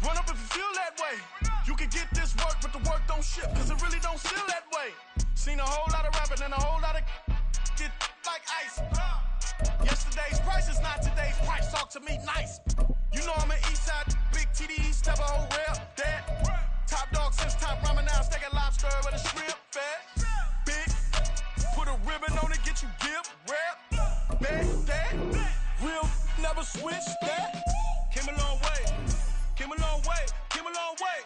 Run up if you feel that way. You can get this work, but the work don't ship, cause it really don't feel that way. Seen a whole lot of rapping and a whole lot of get like ice. Yesterday's price is not today's price. Talk to me nice. You know I'm an east side, big TDE, step a whole rep. That top dog since top ramen now, steak a lobster with a shrimp fat. Big, put a ribbon on it, get you give, rep. Back that, real never switch that. Came a long way, came a long way, came a long way,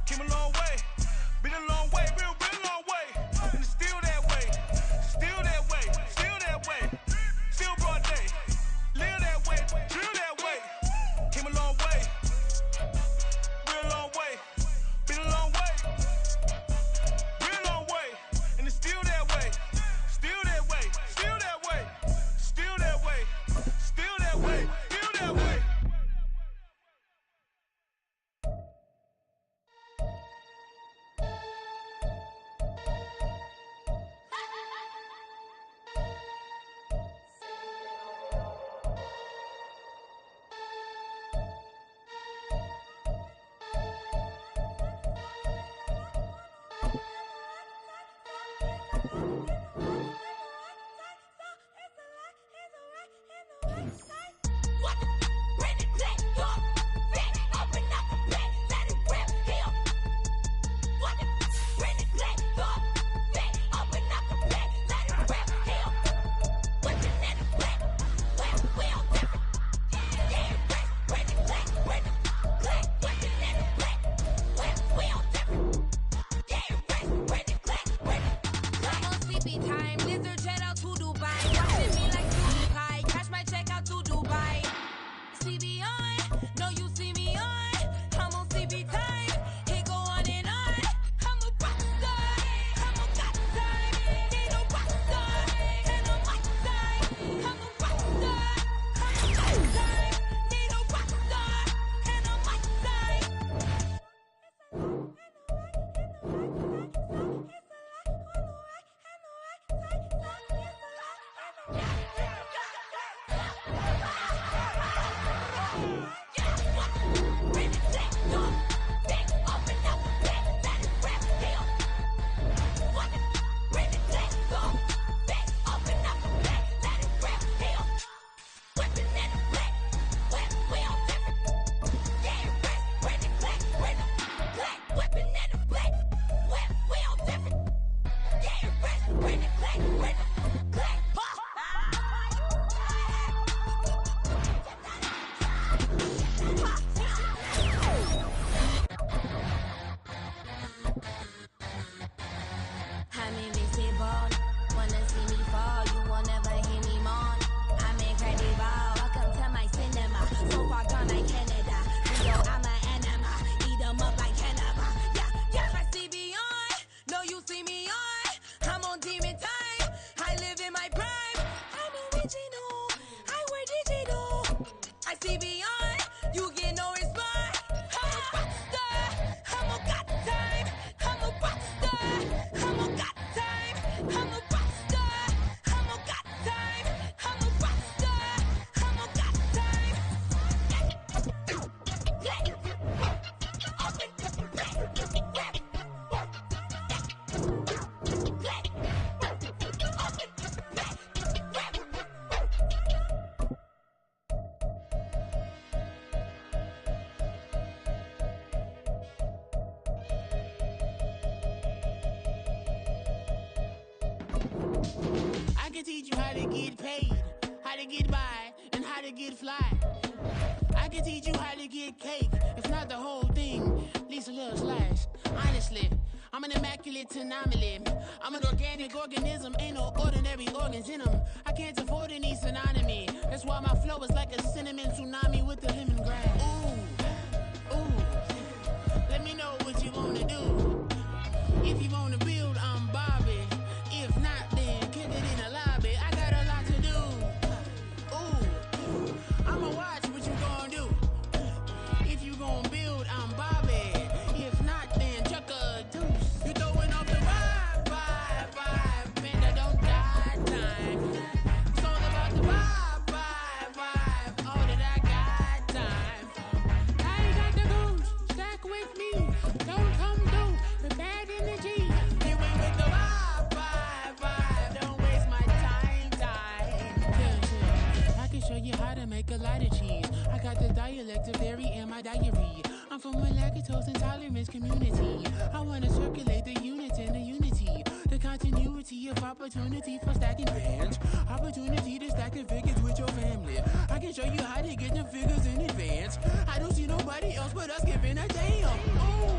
came a long way. Been a long way, real long way. And it's still that way, still that way, still that way. Still broad day, live that way, drill that way. Came a long way, real long way. Been a long way, real long way. And it's still that way, still that way, still that way, still that way, still that way, still that way. I'm an organic organism, ain't no ordinary organs in them. I can't afford any synonymy. That's why my flow is like a cinnamon tsunami with the lemongrass. Ooh, ooh. Let me know what you wanna do. If you wanna build, I'm Bobby. If not, then kick it in the lobby. I got a lot to do. Ooh, I'ma watch what you gonna do. If you gonna build, I'm Bobby. you how to make a lot of cheese. I got the dialect of dairy in my diary. I'm from a lactose intolerance community. I want to circulate the units and the unity. The continuity of opportunity for stacking fans. Opportunity to stack the figures with your family. I can show you how to get the figures in advance. I don't see nobody else but us giving a damn. Ooh,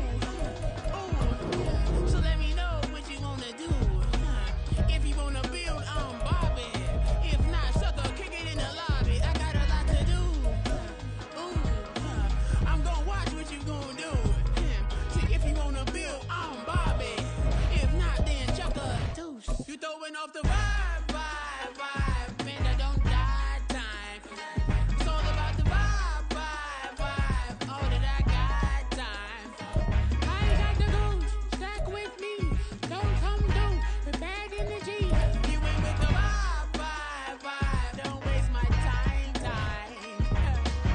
yeah. So let me know what you wanna do. If you wanna build, I'm Bobby. If not, sucker, kick it in the lobby. I got a lot to do. Ooh, I'm gonna watch what you gonna do. See, if you wanna build, I'm Bobby. If not, then chuck a deuce. You throwing off the vibe. Man, I don't die time. It's all about the vibe. All that I got time. I ain't got the goose. Stack with me. Don't come through with bad energy. You ain't with the vibe. Don't waste my time.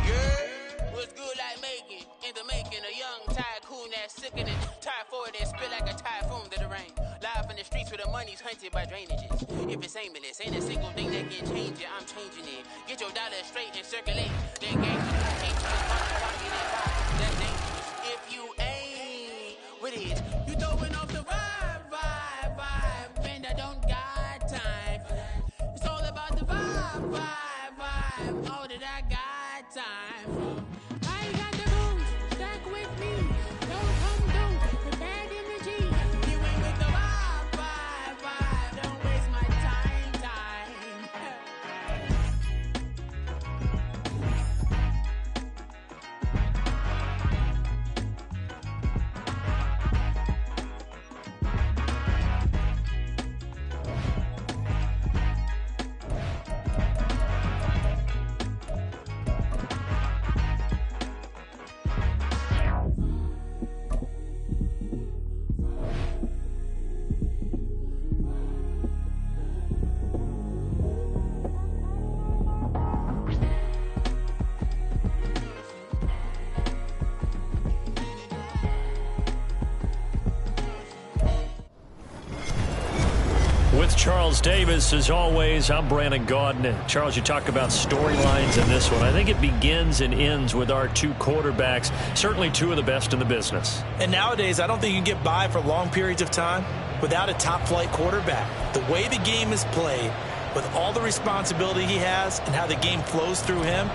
Yeah, what's good I make it. In the making, a young tycoon that's sickening. Tie forward and spit like a typhoon to the rain. Live in the streets where the money's hunted by drainages. If it's aimless, ain't a single thing that can change it. I'm changing it. Get your dollar straight and circulate. Then gang that's dangerous. If you ain't what is you throwing off the vibe. Man, I don't got time. It's all about the vibe. All that I got time. I ain't got the booze. Stack with me. Don't come through with bad energy. You ain't with the vibe. Don't waste my time. With Charles Davis, as always, I'm Brandon Gaudin. Charles, you talk about storylines in this one. I think it begins and ends with our two quarterbacks, certainly two of the best in the business. And nowadays, I don't think you can get by for long periods of time without a top-flight quarterback. The way the game is played, with all the responsibility he has and how the game flows through him,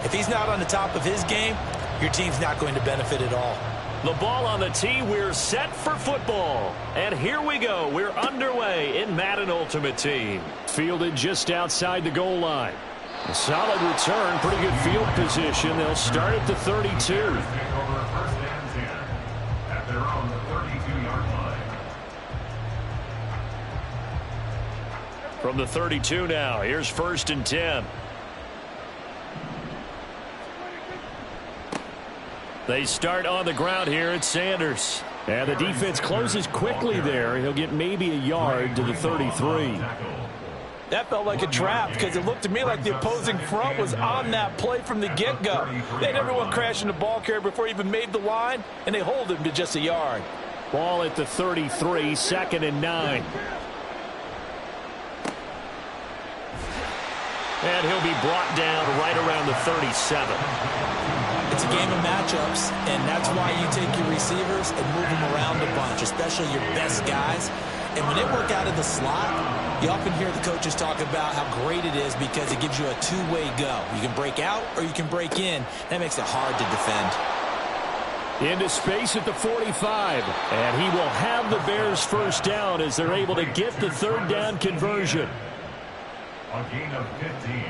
if he's not on the top of his game, your team's not going to benefit at all. The ball on the tee, we're set for football. And here we go. We're underway in Madden Ultimate Team. Fielded just outside the goal line. A solid return, pretty good field position. They'll start at the 32. From the 32 now, here's 1st and 10. They start on the ground here at Sanders. And the defense closes quickly there. He'll get maybe a yard to the 33. That felt like a trap because it looked to me like the opposing front was on that play from the get-go. They had everyone crashing the ball carrier before he even made the line, and they hold him to just a yard. Ball at the 33, 2nd and 9. And he'll be brought down right around the 37. It's a game of matchups, and that's why you take your receivers and move them around a bunch, especially your best guys. And when they work out of the slot, you often hear the coaches talk about how great it is because it gives you a two-way go. You can break out or you can break in. That makes it hard to defend. Into space at the 45. And he will have the Bears first down as they're able to get the 3rd down conversion. A gain of 15.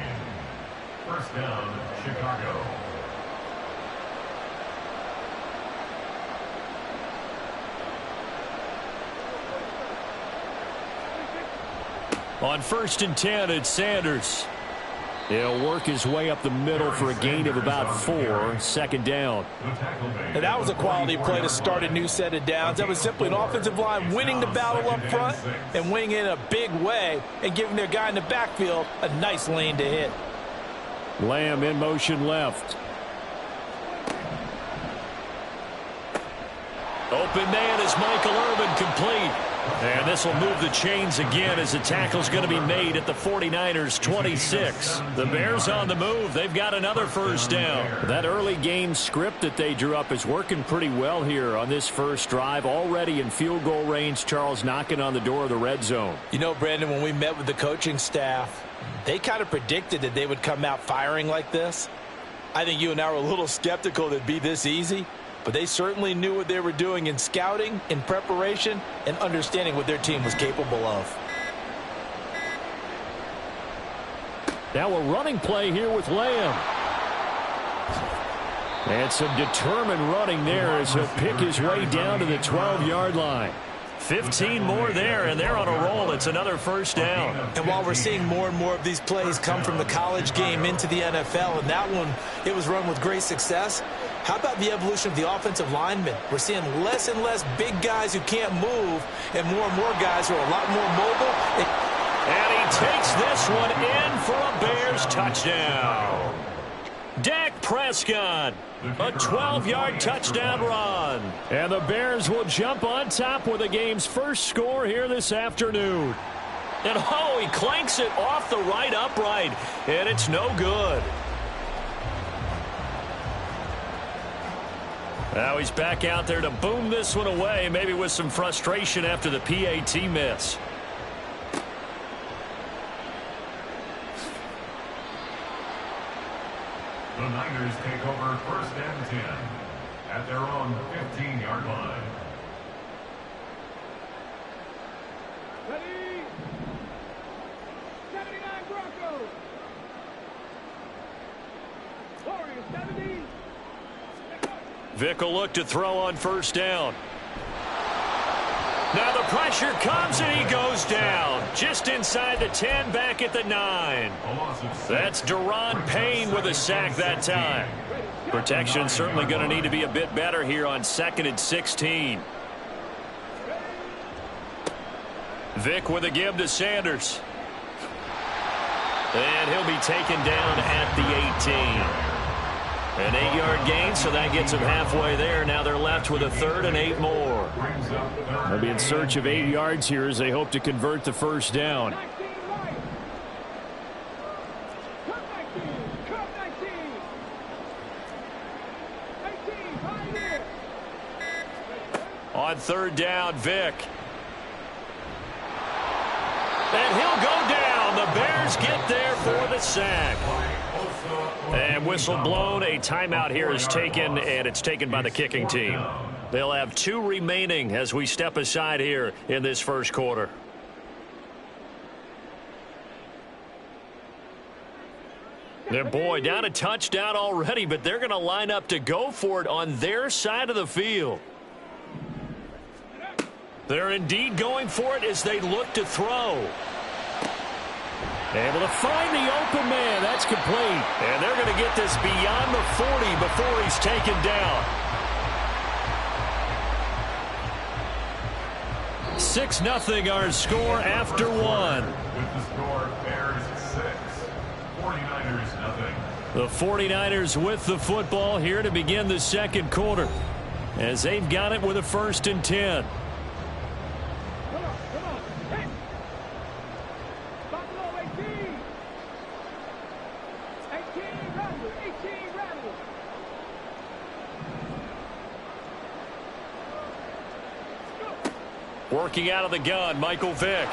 First down, Chicago. On 1st and 10, it's Sanders. He'll work his way up the middle for a gain of about 4. 2nd down. And that was a quality play to start a new set of downs. That was simply an offensive line winning the battle up front and winning in a big way and giving their guy in the backfield a nice lane to hit. Lamb in motion left. Open man is Michael Irvin, complete. And this will move the chains again as the tackle's going to be made at the 49ers 26. The Bears on the move. They've got another first down. That early game script that they drew up is working pretty well here on this first drive. Already in field goal range, Charles knocking on the door of the red zone. You know, Brandon, when we met with the coaching staff, they kind of predicted that they would come out firing like this. I think you and I were a little skeptical that it'd be this easy. But they certainly knew what they were doing in scouting, in preparation, and understanding what their team was capable of. Now a running play here with Lamb. And some determined running there as he'll pick his way down to the 12-yard line. 15 more there, and they're on a roll. It's another first down. And while we're seeing more and more of these plays come from the college game into the NFL, and that one, it was run with great success, how about the evolution of the offensive linemen? We're seeing less and less big guys who can't move and more guys who are a lot more mobile. And he takes this one in for a Bears touchdown. Dak Prescott, a 12-yard touchdown run. And the Bears will jump on top with the game's first score here this afternoon. And oh, he clanks it off the right upright, and it's no good. Now he's back out there to boom this one away, maybe with some frustration after the PAT miss. The Niners take over first and 10 at their own 15-yard line. Ready? 79 Broncos. Warriors 70. Vic will look to throw on first down. Now the pressure comes and he goes down. Just inside the 10, back at the 9. That's Daron Payne with a sack that time. Protection certainly going to need to be a bit better here on 2nd and 16. Vic with a give to Sanders. And he'll be taken down at the 18. An 8-yard gain, so that gets them halfway there. Now they're left with a 3rd and 8 more. They'll be in search of 8 yards here as they hope to convert the first down. On 3rd down, Vic. And he'll go down. The Bears get there for the sack. And whistle blown. A timeout here is taken, and it's taken by the kicking team. They'll have 2 remaining as we step aside here in this first quarter. Their boy down a touchdown already, but they're going to line up to go for it on their side of the field. They're indeed going for it as they look to throw. Able to find the open man. That's complete. And they're going to get this beyond the 40 before he's taken down. 6-0 our score after 1. With the score, Bears 6, 49ers nothing. The 49ers with the football here to begin the second quarter as they've got it with a 1st and 10. Working out of the gun, Michael Vick.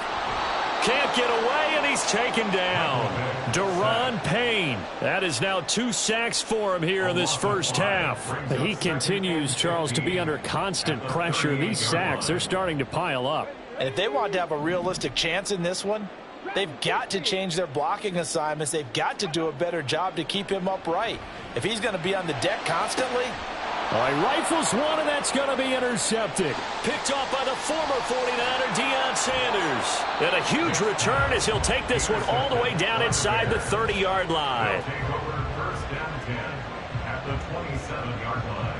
Can't get away, and he's taken down. Daron Payne. That is now 2 sacks for him here in this first half. He continues, Charles, to be under constant pressure. These sacks, they're starting to pile up. And if they want to have a realistic chance in this one, they've got to change their blocking assignments. They've got to do a better job to keep him upright. If he's going to be on the deck constantly... All right, rifles one, and that's going to be intercepted. Picked off by the former 49er, Deion Sanders. And a huge return as he'll take this one all the way down inside the 30-yard line. Take over first down 10 at the 27-yard line.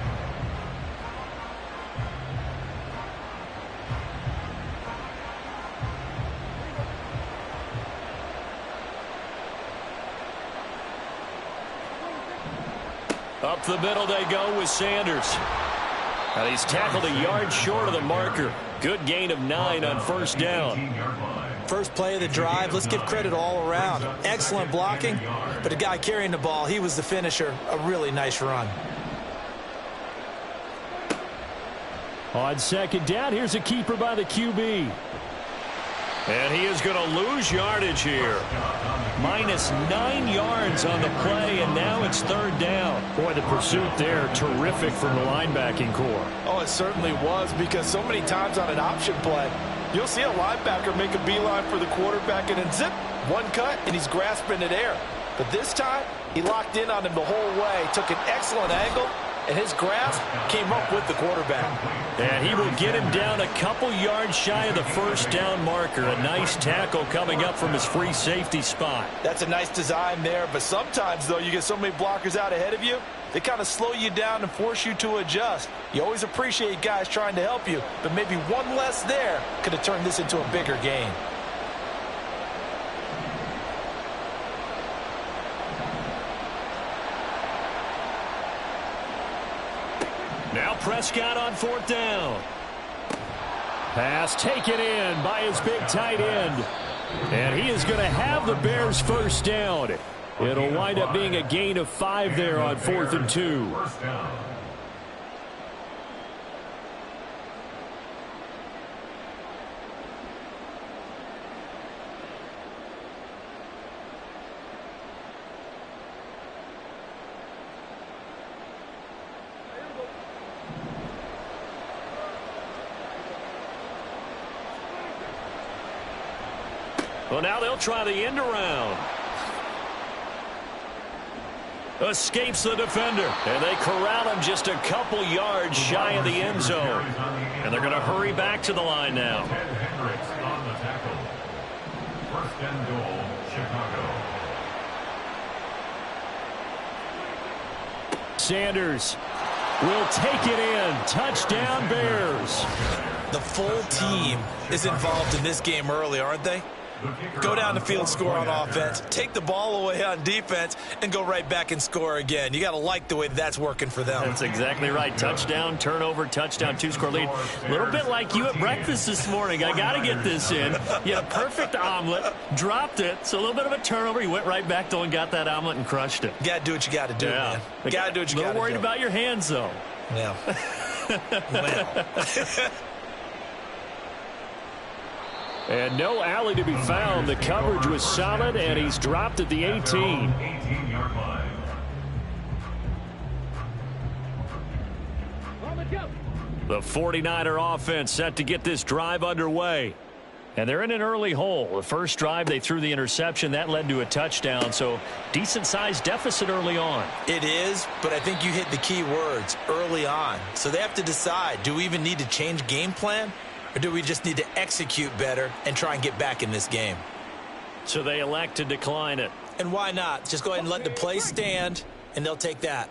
Up the middle they go with Sanders. And he's tackled a yard short of the marker. Good gain of 9 on first down. First play of the drive, let's give credit all around. Excellent blocking, but the guy carrying the ball, he was the finisher. A really nice run. On second down, here's a keeper by the QB. And he is going to lose yardage here. Minus 9 yards on the play, and now it's third down. Boy, the pursuit there, terrific from the linebacking core. Oh, it certainly was, because so many times on an option play, you'll see a linebacker make a beeline for the quarterback and then zip, one cut, and he's grasping at air. But this time, he locked in on him the whole way, took an excellent angle, and his grasp came up with the quarterback. And he will get him down a couple yards shy of the first down marker. A nice tackle coming up from his free safety spot. That's a nice design there, but sometimes, though, you get so many blockers out ahead of you, they kind of slow you down and force you to adjust. You always appreciate guys trying to help you, but maybe one less there could have turned this into a bigger game. Now Prescott on fourth down. Pass taken in by his big tight end. And he is going to have the Bears first down. It'll wind up being a gain of 5 there on 4th and 2. First down. Well, now they'll try the end around. Escapes the defender. And they corral him just a couple yards shy of the end zone. And they're going to hurry back to the line now. Ted Hendricks on the tackle. First and goal, Chicago. Sanders will take it in. Touchdown, Bears. The full team is involved in this game early, aren't they? Go down the field, score on offense, take the ball away on defense, and go right back and score again. You got to like the way that's working for them. That's exactly right. Touchdown, turnover, touchdown, 2-score lead. A little bit like you at breakfast this morning. I got to get this in. You had a perfect omelet, dropped it, so a little bit of a turnover. You went right back, though, and got that omelet and crushed it. You got to do what you got to do, man. You got to do what you got to do. A little worried about your hands, though. Yeah. Well. And no alley to be found. The coverage was solid, and he's dropped at the 18. 18-yard line. The 49er offense set to get this drive underway. And they're in an early hole. The first drive, they threw the interception. That led to a touchdown, so decent-sized deficit early on. It is, but I think you hit the key words, early on. So they have to decide, do we even need to change game plan? Or do we just need to execute better and try and get back in this game? So they elect to decline it. And why not? Just go ahead and let the play stand, and they'll take that.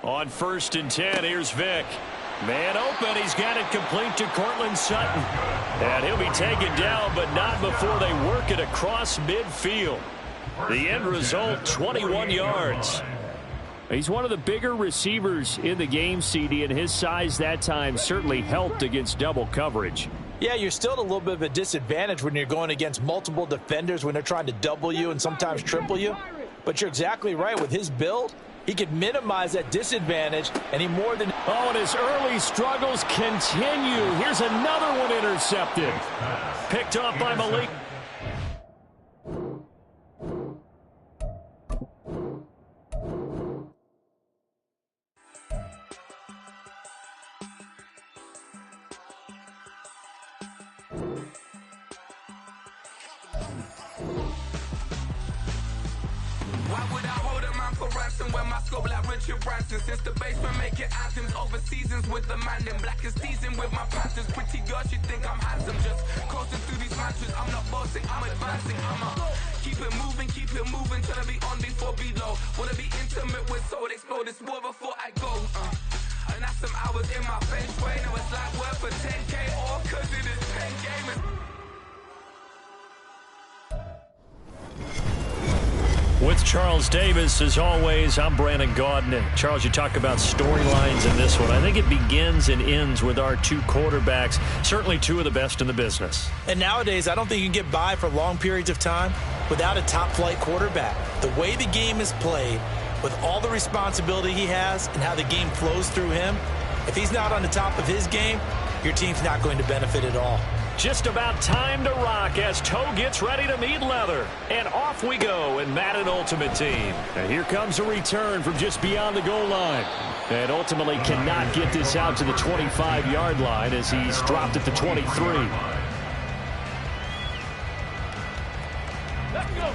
On 1st and 10, here's Vick. Man open, he's got it complete to Cortland Sutton. And he'll be taken down, but not before they work it across midfield. The end result, 21 yards. He's one of the bigger receivers in the game, CD, and his size that time certainly helped against double coverage. Yeah, you're still at a little bit of a disadvantage when you're going against multiple defenders when they're trying to double you and sometimes triple you. But you're exactly right. With his build, he could minimize that disadvantage, and he more than... Oh, and his early struggles continue. Here's another one intercepted. Picked off by Malik. Where my scope like Richard Branson. Since the basement making anthems over seasons with the man them black is seasoned with my patterns. Pretty girls, you think I'm handsome. Just coasting through these matches. I'm not bossing, I'm advancing. I'ma keep it moving. Tryna be on before below. Wanna be intimate with soul. Explode this war before I go. And that's some hours in my feng shui. Now it's like work for 10K all cause it is 10 gamers. With Charles Davis, as always, I'm Brandon Gaudin. Charles, you talk about storylines in this one. I think it begins and ends with our two quarterbacks, certainly two of the best in the business. And nowadays, I don't think you can get by for long periods of time without a top-flight quarterback. The way the game is played, with all the responsibility he has and how the game flows through him, if he's not on the top of his game, your team's not going to benefit at all. Just about time to rock as Toe gets ready to meet leather. And off we go in Madden Ultimate Team. And here comes a return from just beyond the goal line. And ultimately cannot get this out to the 25-yard line as he's dropped at the 23. Let's go.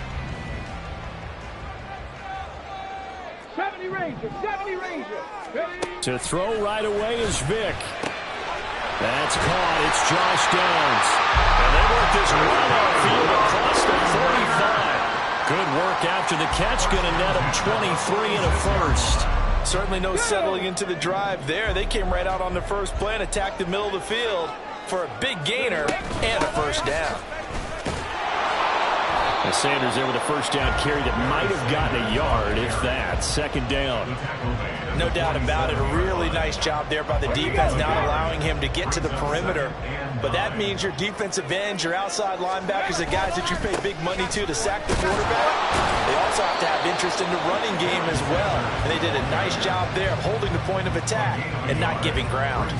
70 Ranger, 70 Ranger. Ready? To throw right away is Vic. That's caught. It's Josh Downs. And they work this run outfield across the 45. Good work after the catch. Going to net him 23 and a first. Certainly no settling into the drive there. They came right out on the first play and attacked the middle of the field for a big gainer and a first down. And Sanders there with a first down carry that might have gotten a yard, if that. Second down. No doubt about it. A really nice job there by the defense, not allowing him to get to the perimeter. But that means your defensive ends, your outside linebackers, the guys that you pay big money to sack the quarterback, they also have to have interest in the running game as well. And they did a nice job there of holding the point of attack and not giving ground.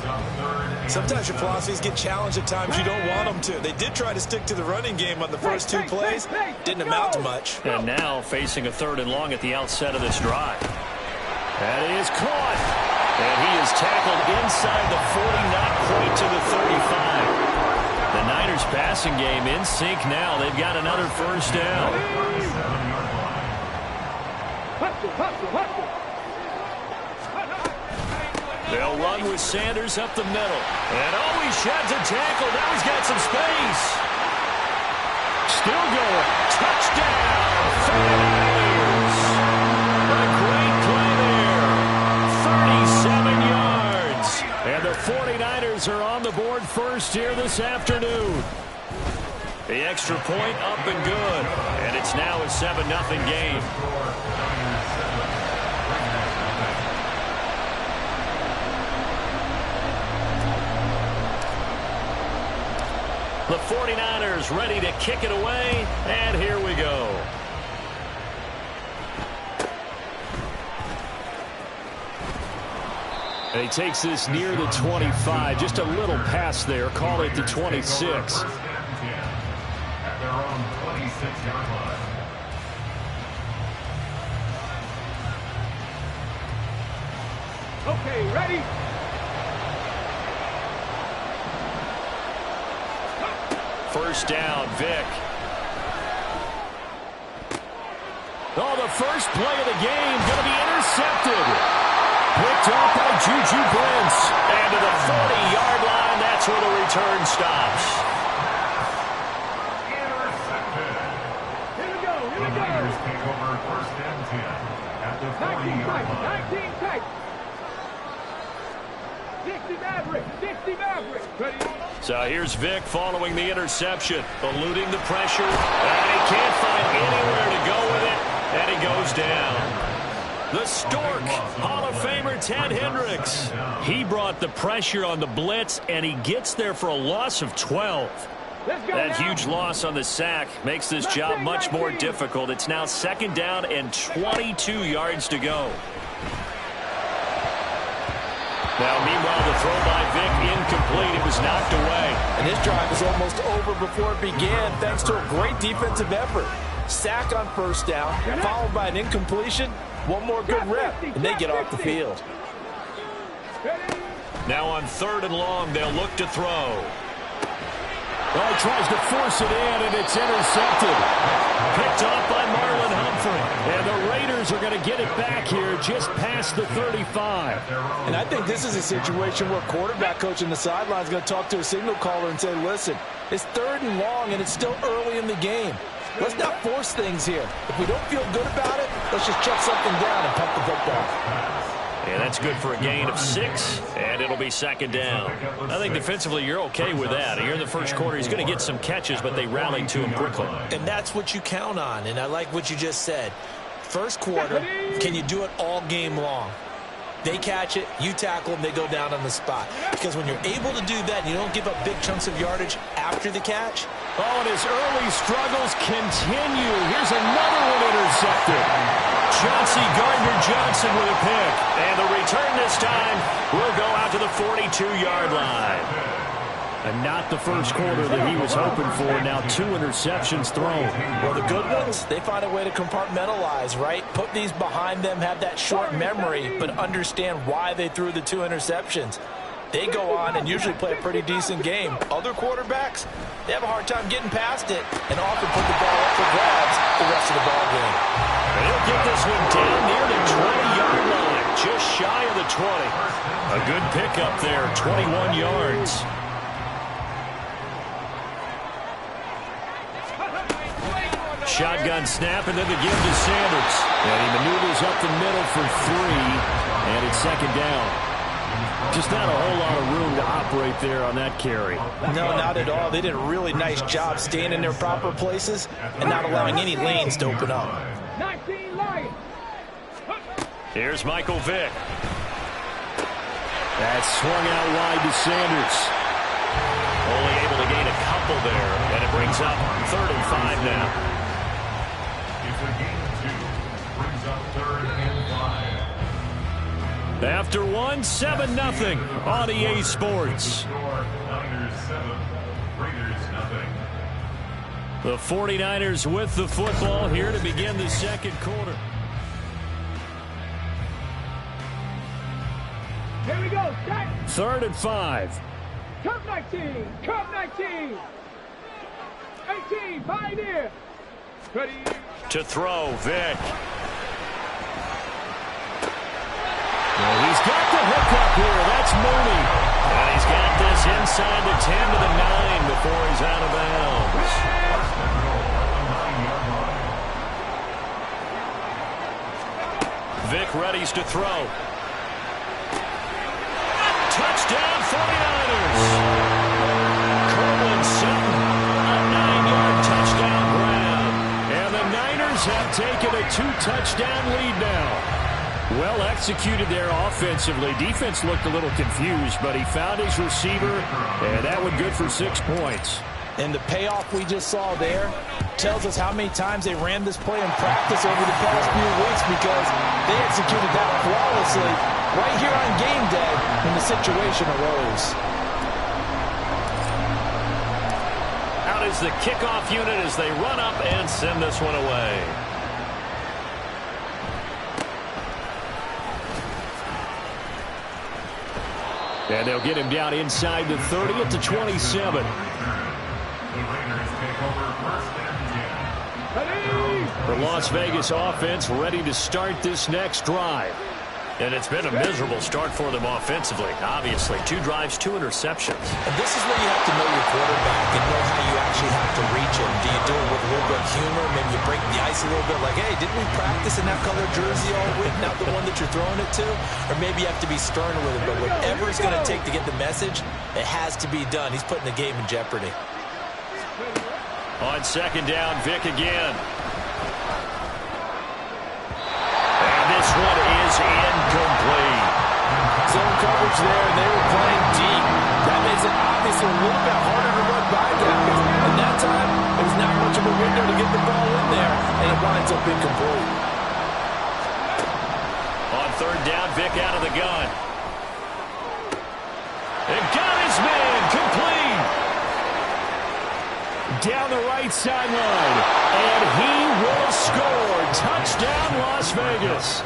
Sometimes your philosophies get challenged at times you don't want them to. They did try to stick to the running game on the first two plays. Didn't amount to much. And now facing a 3rd and long at the outset of this drive. That is caught. And he is tackled inside the 40, not quite to the 35. The Niners passing game in sync now. They've got another first down. They'll run with Sanders up the middle. And oh, he sheds a tackle. Now he's got some space. Still going. Touchdown. 49ers. A great play there. 37 yards. And the 49ers are on the board first here this afternoon. The extra point up and good. And it's now a 7-0 game. The 49ers ready to kick it away, and here we go. And he takes this near the 25, just a little pass there, call it the 26. At their own 26-yard line. Okay, ready? First down, Vic. Oh, the first play of the game going to be intercepted. Picked off by Juju Brents. And to the 40-yard line, that's where the return stops. Intercepted. Here we go, here we The Niners go. take over 1st and 10 at the 40-yard line. 19 tight. 60 Maverick, 60 Maverick. Ready? So here's Vic following the interception, eluding the pressure, and he can't find anywhere to go with it, and he goes down. The Stork, Hall of Famer Ted Hendricks. He brought the pressure on the blitz, and he gets there for a loss of 12. That huge loss on the sack makes this job much more difficult. It's now 2nd down and 22 yards to go. Now, meanwhile, the throw by Vic incomplete. It was knocked away. And this drive was almost over before it began thanks to a great defensive effort. Sack on first down, followed by an incompletion. One more good rep, and they get off the field. Now on 3rd and long, they'll look to throw. Oh, he tries to force it in, and it's intercepted. Picked off by Marlon Humphrey. And the Raiders are going to get it back here just past the 35. And I think this is a situation where quarterback coach in the sideline is going to talk to a signal caller and say, listen, it's 3rd and long, and it's still early in the game. Let's not force things here. If we don't feel good about it, let's just check something down and pump the football. And that's good for a gain of 6, and it'll be second down. I think defensively you're okay with that. Here in the first quarter, he's going to get some catches, but they rallied to him quickly. And that's what you count on, and I like what you just said. First quarter, can you do it all game long? They catch it, you tackle them, they go down on the spot. Because when you're able to do that, and you don't give up big chunks of yardage after the catch. Oh, and his early struggles continue. Here's another one intercepted. Chauncey Gardner-Johnson with a pick. And the return this time will go out to the 42-yard line. And not the first quarter that he was hoping for. Now 2 interceptions thrown. Well, the good ones, they find a way to compartmentalize, right? Put these behind them, have that short memory, but understand why they threw the 2 interceptions. They go on and usually play a pretty decent game. Other quarterbacks, they have a hard time getting past it and often put the ball up for grabs the rest of the ball game. And he'll get this one down near the 20-yard line, just shy of the 20. A good pickup there, 21 yards. Shotgun snap, and then the give to Sanders. And he maneuvers up the middle for 3, and it's second down. Just not a whole lot of room to operate there on that carry. No, not at all. They did a really nice job staying in their proper places and not allowing any lanes to open up. 19 Lions. Here's Michael Vick. That's swung out wide to Sanders. Only able to gain a couple there, and it brings up 3rd and 5 now. It's a gain of 2. Brings up 3rd and 5. After 1, 7-0 on EA Sports. Niners 7, Raiders 0. The 49ers with the football here to begin the second quarter. Here we go. Set. 3rd and 5. Come 19. Come 19. 18. Pioneer. Ready. To throw, Vick. Well, he's got the hookup here. That's Mooney. And he's got this inside the 10 to the 9 before he's out of bounds. Vick readies to throw. Touchdown 49ers. Cortland Sutton, a 9-yard touchdown grab. And the Niners have taken a 2-touchdown lead now. Well executed there offensively. Defense looked a little confused, but he found his receiver, and that one good for 6 points. And the payoff we just saw there tells us how many times they ran this play in practice over the past few weeks, because they executed that flawlessly right here on game day when the situation arose. Out is the kickoff unit as they run up and send this one away. And they'll get him down inside the 30 at the 27. The Raiders take over 1st and 10. The Las Vegas offense ready to start this next drive. And it's been a miserable start for them offensively, obviously. 2 drives, 2 interceptions. And this is where you have to know your quarterback and know how you actually have to reach him. Do you do it with a little bit of humor? Maybe you break the ice a little bit, like, hey, didn't we practice in that color jersey all week, not the one that you're throwing it to? Or maybe you have to be stern with it, but whatever it's going to take to get the message, it has to be done. He's putting the game in jeopardy. On second down, Vick again. This one is incomplete. Zone coverage there, and they were playing deep. That makes it obviously a little bit harder to run by guys. And that time, there's not much of a window to get the ball in there, and it winds up incomplete. On third down, Vick out of the gun. And got his man, complete. Down the right sideline, and he will score. Touchdown, Las Vegas.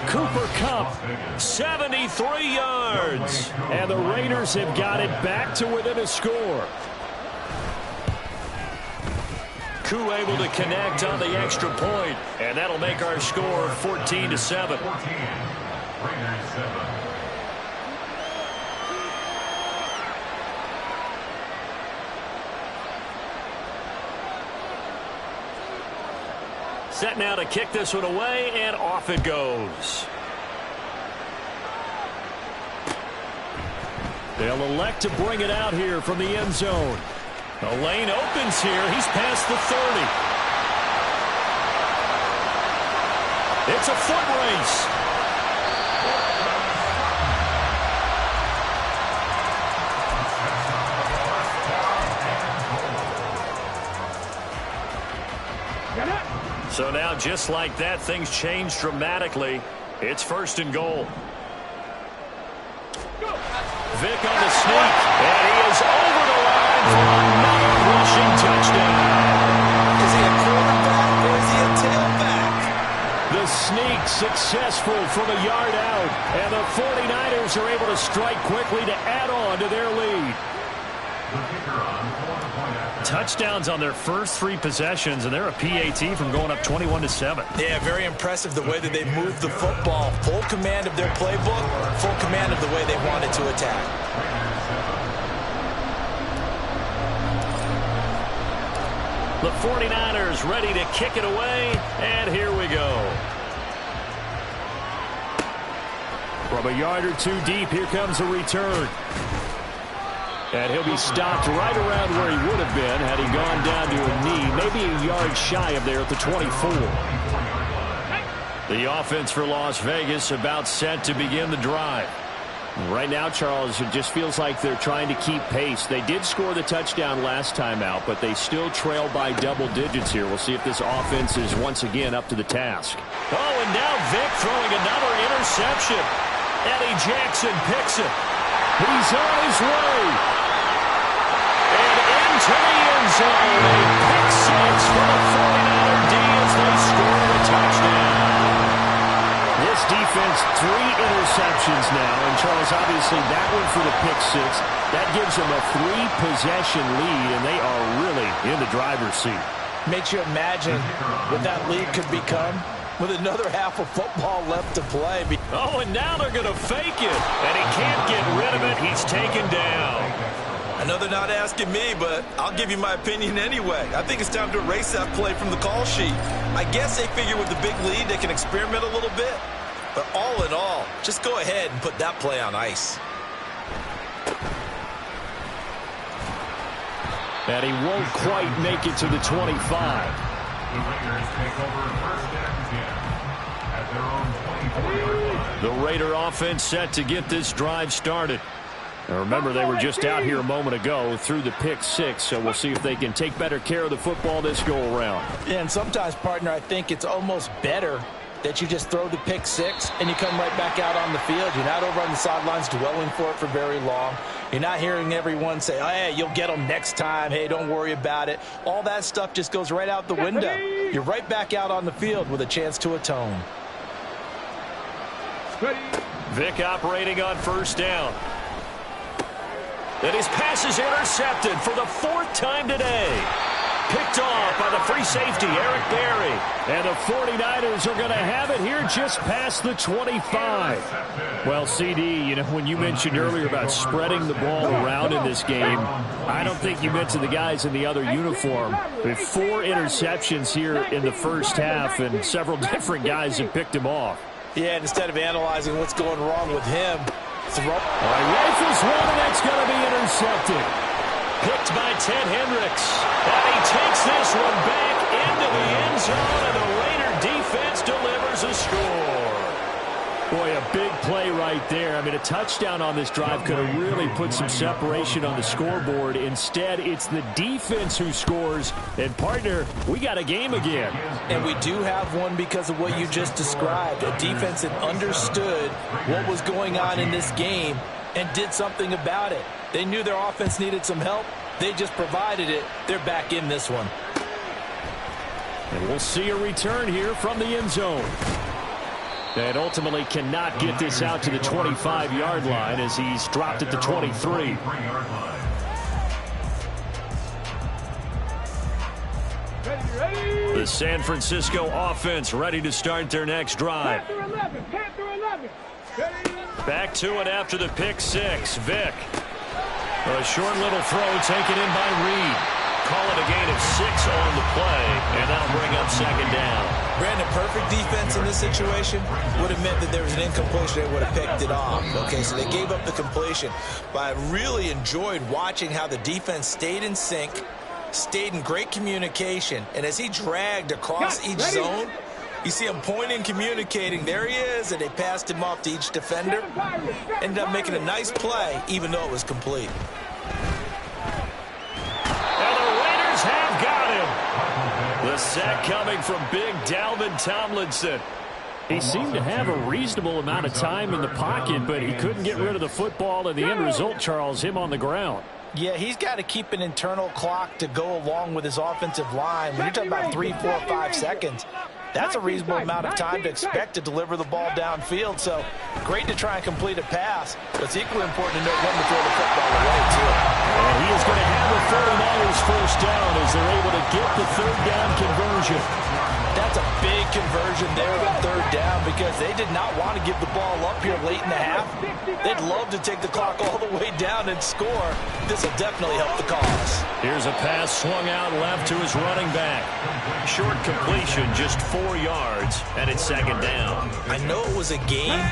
Cooper Kupp, 73 yards. And the Raiders have got it back to within a score. Koo able to connect on the extra point, and that'll make our score 14-7. 14, Raiders 7. Set now to kick this one away, and off it goes. They'll elect to bring it out here from the end zone. The lane opens here. He's past the 30. It's a foot race. So now, just like that, things change dramatically. It's 1st and goal. Vic on the sneak, and he is over the line for another rushing touchdown. Is he a quarterback or is he a tailback? The sneak successful from a yard out, and the 49ers are able to strike quickly to add on to their lead. Touchdowns on their first 3 possessions, and they're a PAT from going up 21-7. Yeah, very impressive the way that they moved the football. Full command of their playbook, full command of the way they wanted to attack. The 49ers ready to kick it away, and here we go. From a yard or 2 deep, here comes a return. And he'll be stopped right around where he would have been had he gone down to a knee, maybe a yard shy of there at the 24. The offense for Las Vegas about set to begin the drive. Right now, Charles, it just feels like they're trying to keep pace. They did score the touchdown last time out, but they still trail by double digits here. We'll see if this offense is once again up to the task. Oh, and now Vic throwing another interception. Eddie Jackson picks it. He's on his way. To the end zone, a pick 6 for the 49er D as they score the touchdown. This defense, 3 interceptions now, and Charles, obviously that one for the pick 6. That gives them a 3-possession lead, and they are really in the driver's seat. Makes you imagine what that lead could become with another half of football left to play. Oh, and now they're going to fake it, and he can't get rid of it. He's taken down. I know they're not asking me, but I'll give you my opinion anyway. I think it's time to erase that play from the call sheet. I guess they figure with the big lead they can experiment a little bit. But all in all, just go ahead and put that play on ice. And he won't quite make it to the 25. The Raiders take over 1st and 10 at their own 24-yard line. The Raider offense set to get this drive started. Now remember, they were just out here a moment ago through the pick 6, so we'll see if they can take better care of the football this go-around. Yeah, and sometimes, partner, I think it's almost better that you just throw the pick 6 and you come right back out on the field. You're not over on the sidelines dwelling for it for very long. You're not hearing everyone say, oh, hey, you'll get them next time. Hey, don't worry about it. All that stuff just goes right out the window. You're right back out on the field with a chance to atone. Vic operating on 1st down. And his pass is intercepted for the 4th time today. Picked off by the free safety, Eric Berry. And the 49ers are going to have it here just past the 25. Well, CD, you know, when you mentioned earlier about spreading the ball around in this game, I don't think you mentioned the guys in the other uniform. With 4 interceptions here in the first half, and several different guys have picked him off. Yeah, and instead of analyzing what's going wrong with him, rifles one, and that's going to be intercepted. Picked by Ted Hendricks. And he takes this one back into the end zone, and the Raider defense delivers a score. Boy, a big play right there. I mean, a touchdown on this drive could have really put some separation on the scoreboard. Instead, it's the defense who scores. And, partner, we got a game again. And we do have one because of what you just described. A defense that understood what was going on in this game and did something about it. They knew their offense needed some help. They just provided it. They're back in this one. And we'll see a return here from the end zone. And ultimately cannot get this out to the 25-yard line as he's dropped at the 23. The San Francisco offense ready to start their next drive. Back to it after the pick 6. Vic. A short little throw taken in by Reed. Call it a gain of 6 on the play, and that'll bring up 2nd down. Brandon, perfect defense in this situation would have meant that there was an incompletion. They would have picked it off. Okay, so they gave up the completion. But I really enjoyed watching how the defense stayed in sync, stayed in great communication, and as he dragged across each zone, you see him pointing, communicating. There he is, and they passed him off to each defender. Ended up making a nice play, even though it was complete. And the Raiders have got him. The sack coming from big Dalvin Tomlinson. He seemed to have a reasonable amount of time in the pocket, but he couldn't get rid of the football, and the end result, Charles, him on the ground. Yeah, he's got to keep an internal clock to go along with his offensive line. When you're talking about 3, 4, 5 seconds, that's a reasonable amount of time to expect to deliver the ball downfield. So great to try and complete a pass, but it's equally important to know when to throw the football away, too. And he is going to have the 49ers first down as they're able to get the third down conversion. That's a big conversion there on third down because they did not want to give the ball up here late in the half. They'd love to take the clock all the way down and score. This will definitely help the cause. Here's a pass swung out left to his running back. Short completion, just 4 yards, and it's second down. I know it was a game,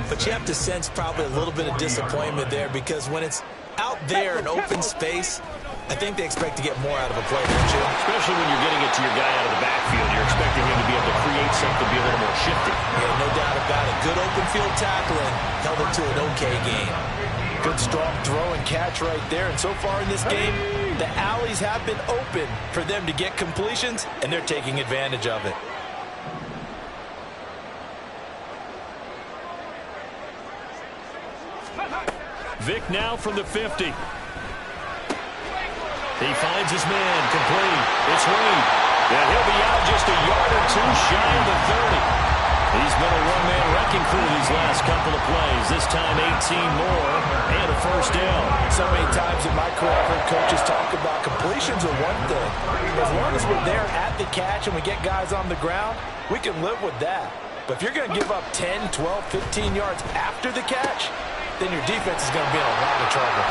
but you have to sense probably a little bit of disappointment there because when it's out there in open space, I think they expect to get more out of a play, don't you? Especially when you're getting it to your guy out of the backfield. You're expecting him to be able to create something, be a little more shifty. Yeah, no doubt about it. Good open field tackling held it to an okay game. Good strong throw and catch right there. And so far in this game, the alleys have been open for them to get completions, and they're taking advantage of it. Vic now from the 50. He finds his man, complete. It's Reed. And he'll be out just a yard or two shy of the 30. He's been a one-man wrecking crew these last couple of plays. This time 18 more and a first down. So many times in my career I've heard coaches talk about completions are one thing. As long as we're there at the catch and we get guys on the ground, we can live with that. But if you're going to give up 10, 12, 15 yards after the catch, then your defense is going to be in a lot of trouble.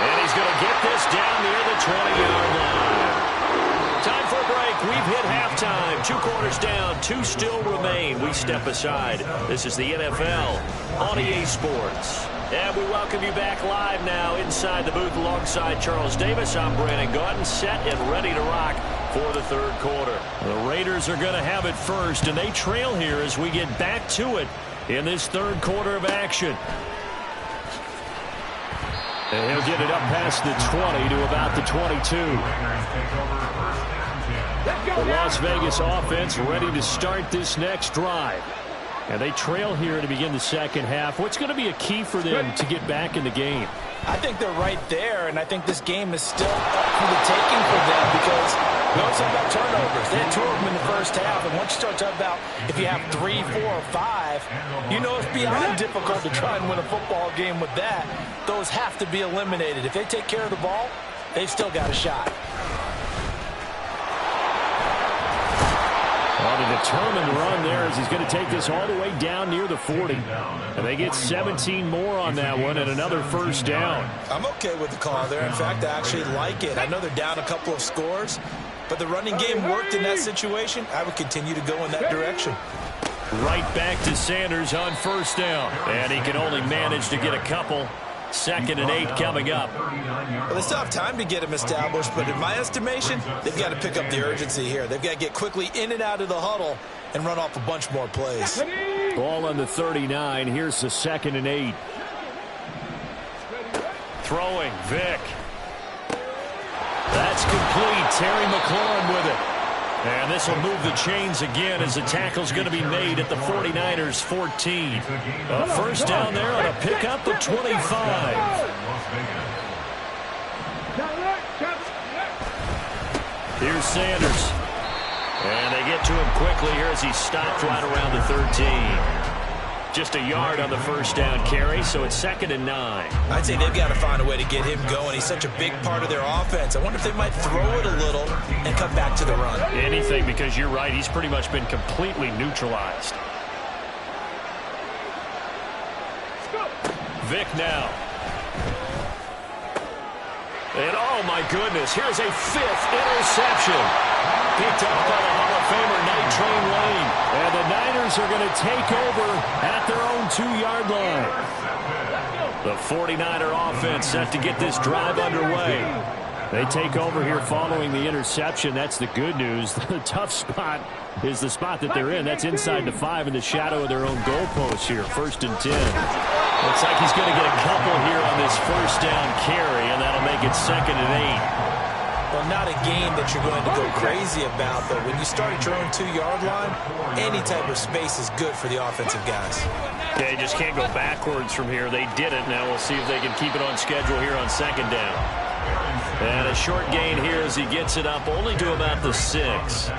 And he's going to get this down near the 20-yard line. Time for a break. We've hit halftime. 2 quarters down. 2 still remain. We step aside. This is the NFL on EA Sports. And we welcome you back live now inside the booth alongside Charles Davis. I'm Brandon Gaudin, set and ready to rock for the third quarter. The Raiders are going to have it first, and they trail here as we get back to it in this third quarter of action. And he'll get it up past the 20 to about the 22. The Las Vegas offense ready to start this next drive. And they trail here to begin the second half. What's going to be a key for them to get back in the game? I think they're right there, and I think this game is still up for the taking for them because we always talk about turnovers. They had 2 of them in the first half, and once you start talking about if you have 3, 4, or 5, you know it's beyond difficult to try and win a football game with that. Those have to be eliminated. If they take care of the ball, they've still got a shot. On a determined run there as he's going to take this all the way down near the 40. And they get 17 more on that one and another first down. I'm okay with the call there. In fact, I actually like it. I know they're down a couple of scores, but the running game worked in that situation. I would continue to go in that direction. Right back to Sanders on first down. And he can only manage to get a couple. 2nd and 8 coming up. Well, they still have time to get him established, but in my estimation, they've got to pick up the urgency here. They've got to get quickly in and out of the huddle and run off a bunch more plays. Ball on the 39. Here's the 2nd and 8. Throwing, Vic. That's complete. Terry McLaurin with it. And this will move the chains again as the tackle's going to be made at the 49ers 14. A first down there on a pickup of 25. Here's Sanders. And they get to him quickly here as he stopped right around the 13. Just a yard on the first down carry, so it's 2nd and 9. I'd say they've got to find a way to get him going. He's such a big part of their offense. I wonder if they might throw it a little and come back to the run. Anything, because you're right. He's pretty much been completely neutralized. Vic now. And oh my goodness, here's a 5th interception. picked up by the Hall of Famer Night Train Lane. And the Niners are going to take over at their own 2-yard line. The 49er offense set to get this drive underway. They take over here following the interception. That's the good news. The tough spot is the spot that they're in. That's inside the 5 in the shadow of their own goalpost here. 1st and 10. Looks like he's going to get a couple here on this first down carry, and that'll make it 2nd and 8. Well, not a game that you're going to go crazy about, but when you start at your own 2-yard line, any type of space is good for the offensive guys. They just can't go backwards from here. They did it. Now we'll see if they can keep it on schedule here on 2nd down. And a short gain here as he gets it up only to about the 6.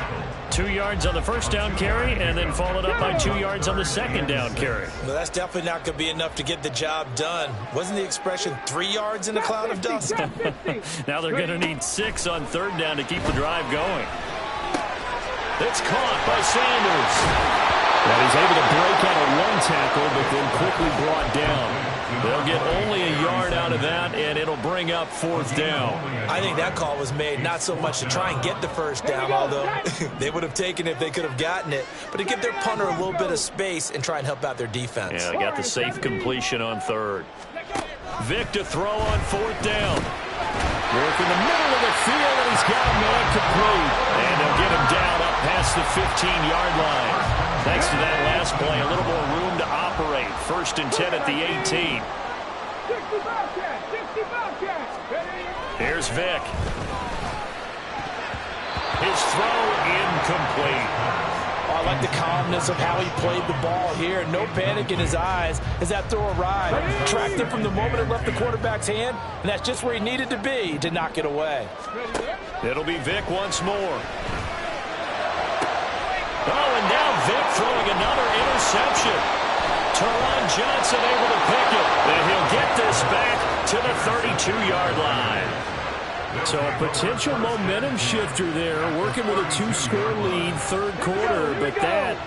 2 yards on the first down carry, and then followed up by 2 yards on the 2nd down carry. Well, that's definitely not going to be enough to get the job done. Wasn't the expression 3 yards in a cloud of dust? Now they're going to need 6 on 3rd down to keep the drive going. It's caught by Sanders. And he's able to break out of 1 tackle, but then quickly brought down. They'll get only a yard out of that, and it'll bring up 4th down. I think that call was made not so much to try and get the first down, although they would have taken it if they could have gotten it, but to give their punter a little bit of space and try and help out their defense. Yeah, they got the safe completion on 3rd. Vic to throw on 4th down. Work in the middle of the field, and he's got a man complete. And they'll get him down up past the 15-yard line. Thanks to that last play, a little more room to operate. 1st and 10 at the 18. Here's Vic. His throw incomplete. Oh, I like the calmness of how he played the ball here. No panic in his eyes as that throw arrived. Tracked it from the moment it left the quarterback's hand, and that's just where he needed to be to knock it away. It'll be Vic once more. Oh, and now Vic throwing another interception. Teron Johnson able to pick it. And he'll get this back to the 32-yard line. So a potential momentum shifter there, working with a 2-score lead, 3rd quarter, but that,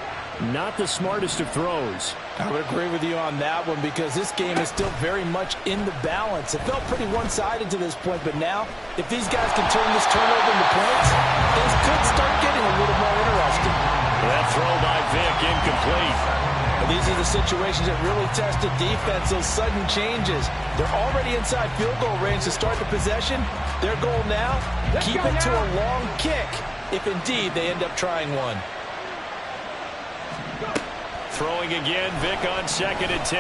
not the smartest of throws. I would agree with you on that one because this game is still very much in the balance. It felt pretty one-sided to this point, but now, if these guys can turn this turnover into points, things could start getting a little more interesting. That throw by Vic incomplete. But these are the situations that really test the defense, those sudden changes. They're already inside field goal range to start the possession. Their goal now, keep it to a long kick, if indeed they end up trying one. Throwing again, Vic on 2nd and 10.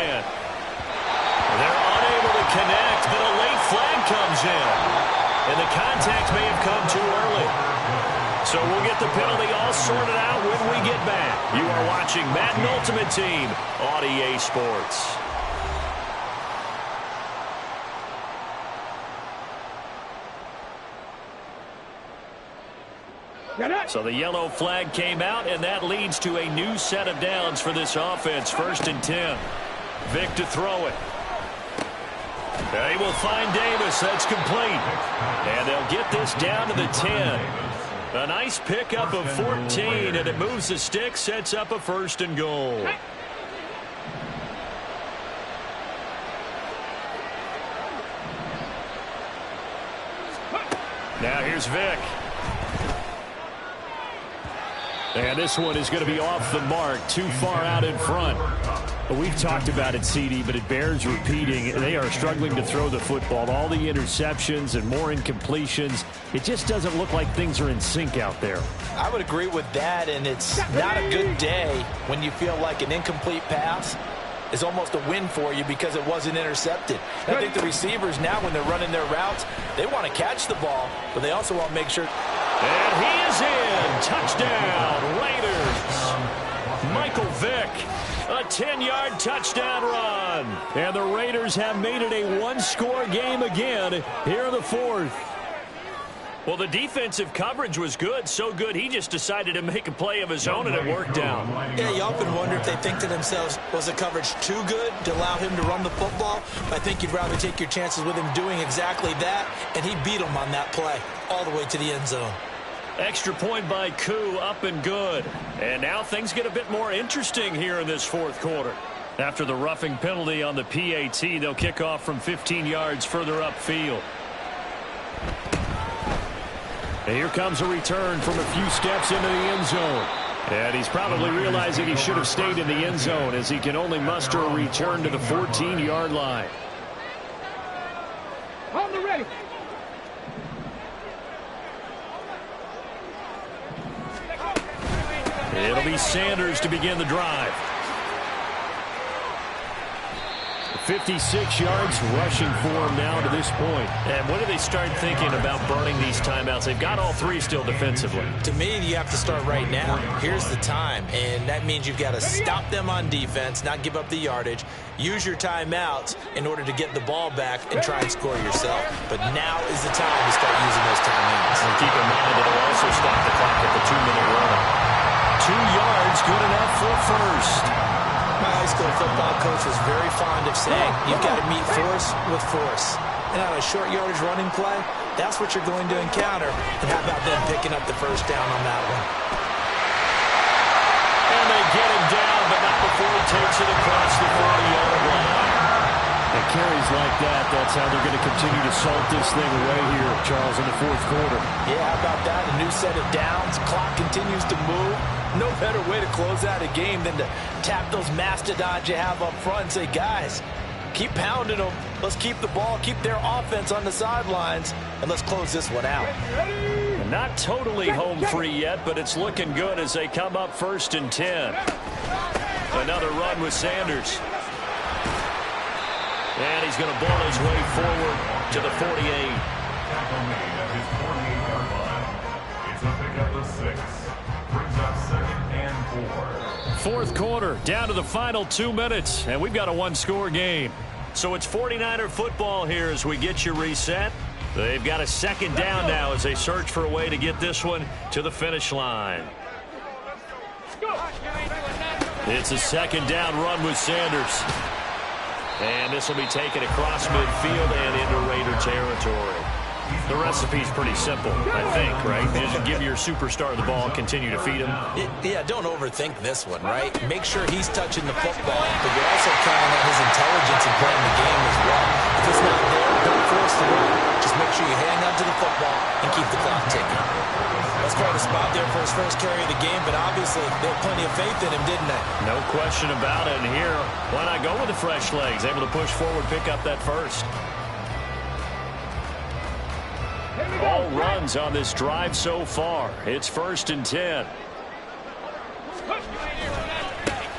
They're unable to connect, but a late flag comes in. And the contact may have come too early. So we'll get the penalty all sorted out when we get back. You are watching Madden Ultimate Team on EA Sports. So the yellow flag came out, and that leads to a new set of downs for this offense. 1st and 10. Vic to throw it. They will find Davis. That's complete. And they'll get this down to the 10. A nice pickup of 14, and it moves the stick, sets up a 1st and goal. Now here's Vic. And this one is going to be off the mark, too far out in front. We've talked about it, CD, but it bears repeating. They are struggling to throw the football. All the interceptions and more incompletions. It just doesn't look like things are in sync out there. I would agree with that, and it's not a good day when you feel like an incomplete pass is almost a win for you because it wasn't intercepted. I think the receivers now, when they're running their routes, they want to catch the ball, but they also want to make sure. And he is in. Touchdown, Raiders. Michael Vick, a 10-yard touchdown run. And the Raiders have made it a one-score game again here in the 4th. Well, the defensive coverage was good, so good he just decided to make a play of his own, and it worked out. Yeah, you often wonder if they think to themselves, was the coverage too good to allow him to run the football? I think you'd rather take your chances with him doing exactly that, and he beat him on that play all the way to the end zone. Extra point by Koo, up and good. And now things get a bit more interesting here in this 4th quarter. After the roughing penalty on the PAT, they'll kick off from 15 yards further upfield. And here comes a return from a few steps into the end zone. And he's probably realizing he should have stayed in the end zone as he can only muster a return to the 14-yard line. On the ready. It'll be Sanders to begin the drive. 56 yards rushing for him now to this point. And when do they start thinking about burning these timeouts? They've got all three still defensively. To me, you have to start right now. Here's the time, and that means you've got to stop them on defense, not give up the yardage, use your timeouts in order to get the ball back and try and score yourself. But now is the time to start using those timeouts. And keep in mind that it'll also stop the clock at the 2-minute warning. 2 yards, good enough for first. My high school football coach was very fond of saying, you've got to meet force with force. And on a short yardage running play, that's what you're going to encounter. And how about them picking up the first down on that one? And they get him down, but not before he takes it across the 40-yard line. And carries like that, that's how they're going to continue to salt this thing away here, Charles, in the fourth quarter. Yeah, how about that? A new set of downs. Clock continues to move. No better way to close out a game than to tap those mastodons you have up front and say, guys, keep pounding them. Let's keep the ball, keep their offense on the sidelines, and let's close this one out. Not totally home free yet, but it's looking good as they come up 1st and 10. Another run with Sanders. And he's going to ball his way forward to the 48. Tackle made at his 48-yard line. It's a pickup of 6. Brings up 2nd and 4. Fourth quarter, down to the final 2 minutes, and we've got a one-score game. So it's 49er football here as we get you reset. They've got a second down now as they search for a way to get this one to the finish line. It's a second down run with Sanders. And this will be taken across midfield and into Raider territory. The recipe's pretty simple, I think, right? Just give your superstar the ball, continue to feed him. Yeah, don't overthink this one, right? Make sure he's touching the football, but you're also counting on his intelligence in playing the game as well. If it's not there, don't force the run. Just make sure you hang on to the football and keep the clock ticking. That's quite a spot there for his first carry of the game, but obviously they had plenty of faith in him, didn't they? No question about it. And here, why not go with the fresh legs? Able to push forward, pick up that first. All runs on this drive so far. It's 1st and 10.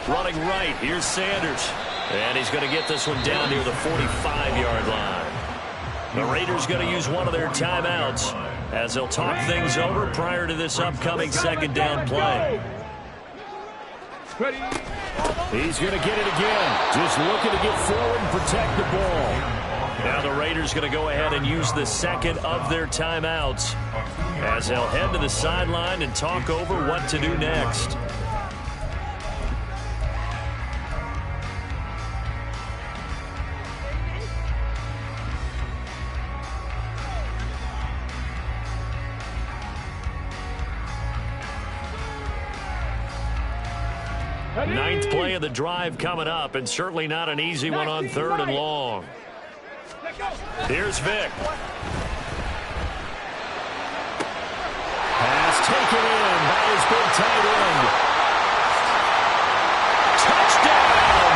Running right, here's Sanders. And he's going to get this one down near the 45-yard line. The Raiders going to use one of their timeouts as they'll talk things over prior to this upcoming second down play. He's going to get it again. Just looking to get forward and protect the ball. Now the Raiders going to go ahead and use the second of their timeouts as they'll head to the sideline and talk over what to do next. Ninth play of the drive coming up, and certainly not an easy one on 3rd and long. Here's Vic. Pass taken in by his big tight end. Touchdown,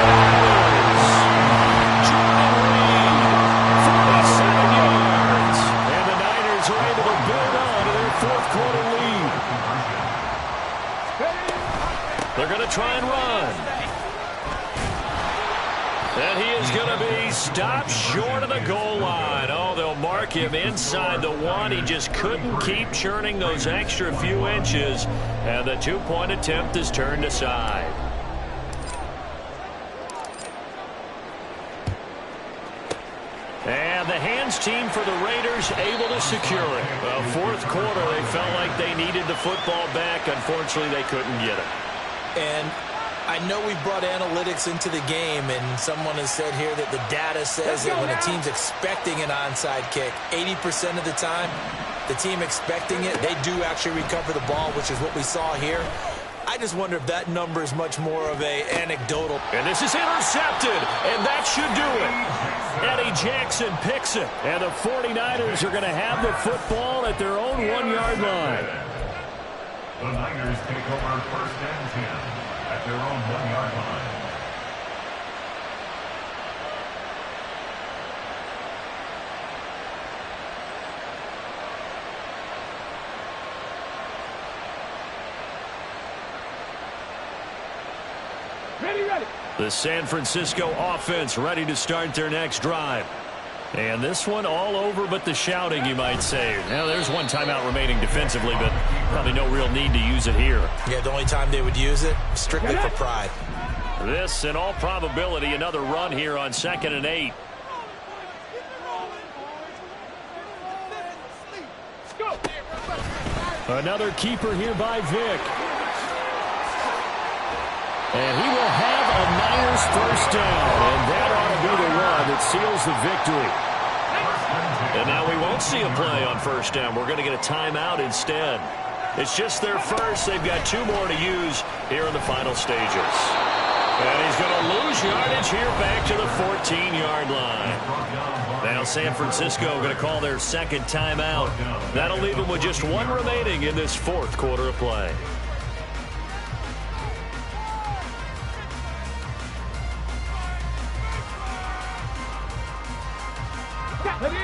49ers. Jordan Reed, 47 yards. And the Niners are able to build on to their fourth quarter lead. They're going to try and run. And he is going to be stopped short of the goal line. Oh, they'll mark him inside the 1. He just couldn't keep churning those extra few inches. And the 2-point attempt is turned aside. And the hands team for the Raiders able to secure it. Well, fourth quarter, they felt like they needed the football back. Unfortunately, they couldn't get it. And I know we brought analytics into the game, and someone has said here that the data says that when a team's expecting an onside kick, 80% of the time, the team expecting it, they do actually recover the ball, which is what we saw here. I just wonder if that number is much more of a anecdotal. And this is intercepted, and that should do it. Eddie Jackson picks it. And the 49ers are going to have the football at their own 1-yard line. The Niners take over 1st and 10 at their own 1-yard line. Ready. The San Francisco offense ready to start their next drive. And this one all over but the shouting, you might say. Now, there's one timeout remaining defensively, but probably no real need to use it here. Yeah, the only time they would use it, strictly for pride. This, in all probability, another run here on 2nd and 8. Another keeper here by Vic. And he will have a Niners first down, and that ought to be the run that seals the victory. And now we won't see a play on first down. We're going to get a timeout instead. It's just their first. They've got 2 more to use here in the final stages. And he's going to lose yardage here back to the 14-yard line. Now San Francisco going to call their second timeout. That'll leave them with just 1 remaining in this 4th quarter of play.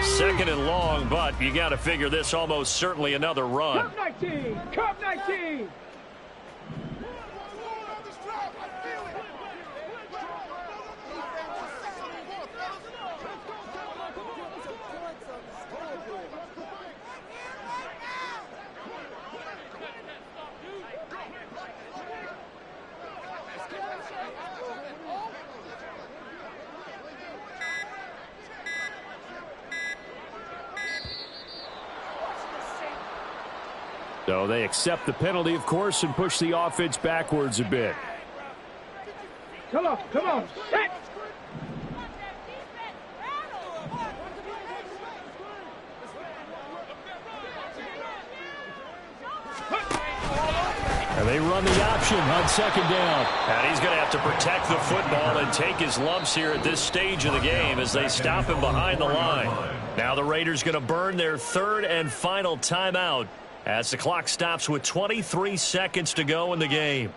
Second and long, but you got to figure this almost certainly another run. Cup 19. Cup 19. So they accept the penalty, of course, and push the offense backwards a bit. Come on. Set. And they run the option on 2nd down. And he's going to have to protect the football and take his lumps here at this stage of the game as they stop him behind the line. Now the Raiders going to burn their 3rd and final timeout as the clock stops with 23 seconds to go in the game.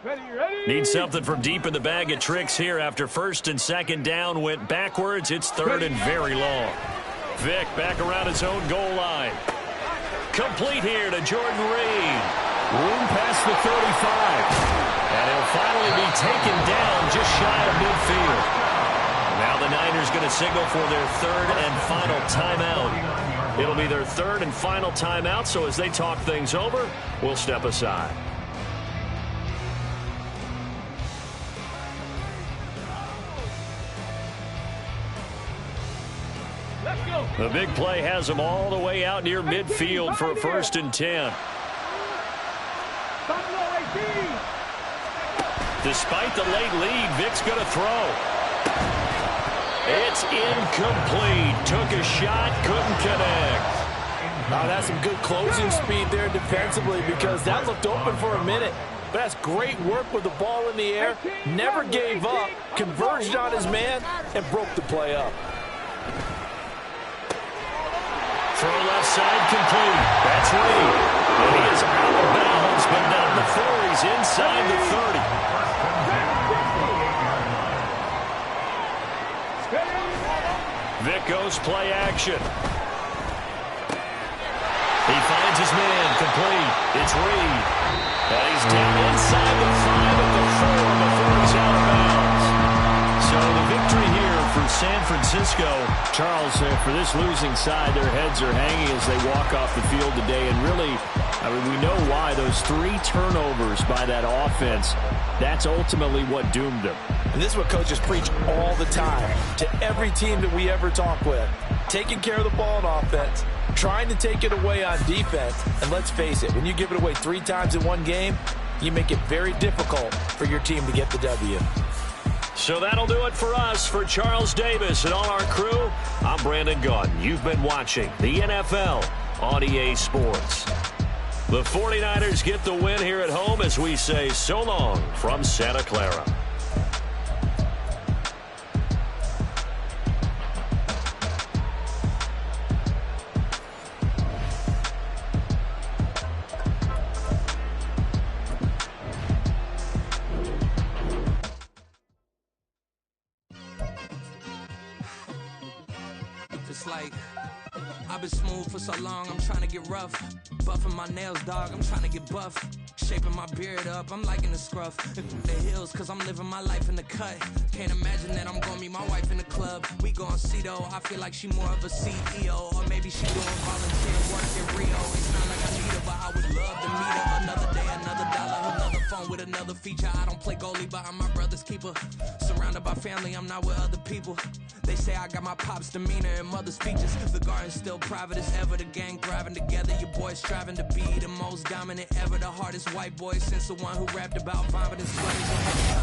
Ready. Need something from deep in the bag of tricks here after 1st and 2nd down went backwards. It's 3rd and very long. Vic back around his own goal line. Complete here to Jordan Reed. Room past the 35. And he'll finally be taken down just shy of midfield. Now the Niners going to signal for their 3rd and final timeout. It'll be their 3rd and final timeout, so as they talk things over, we'll step aside. The big play has them all the way out near midfield for a 1st and 10. Despite the late lead, Vic's going to throw. It's incomplete. Took a shot, couldn't connect. Oh, that's some good closing speed there defensively because that looked open for a minute. But that's great work with the ball in the air. Never gave up, converged on his man, and broke the play up. Throw left side complete. That's Reed. And he is out of bounds, but not before he's inside the 30. Vic goes play action. He finds his man complete. It's Reed. And he's down inside the 5 at the 4 before he's out of bounds. So the victory here for San Francisco. Charles, for this losing side, their heads are hanging as they walk off the field today. And really, I mean, we know why. Those 3 turnovers by that offense, that's ultimately what doomed them. And this is what coaches preach all the time to every team that we ever talk with. Taking care of the ball on offense, trying to take it away on defense. And let's face it, when you give it away 3 times in one game, you make it very difficult for your team to get the W. So that'll do it for us. For Charles Davis and all our crew, I'm Brandon Gaudin. You've been watching the NFL on EA Sports. The 49ers get the win here at home as we say so long from Santa Clara. It's like I've been smooth for so long, I'm trying to get rough. Buffing my nails, dog, I'm trying to get buff. Shaping my beard up, I'm liking the scruff. The hills, cause I'm living my life in the cut. Can't imagine that I'm gonna meet my wife in the club. We gon' see though, I feel like she more of a CEO. Or maybe she doing volunteer work in Rio. It's not like I need her, but I would love to meet her. Another day, another dollar, another phone with another feature. I don't play goalie, but I'm my brother's keeper. Surrounded by family, I'm not with other people. They say I got my pop's demeanor and mother's features. The garden's still private as ever. The gang thriving together. Your boys striving to be the most dominant ever. The hardest white boy since the one who rapped about vomiting sweaters.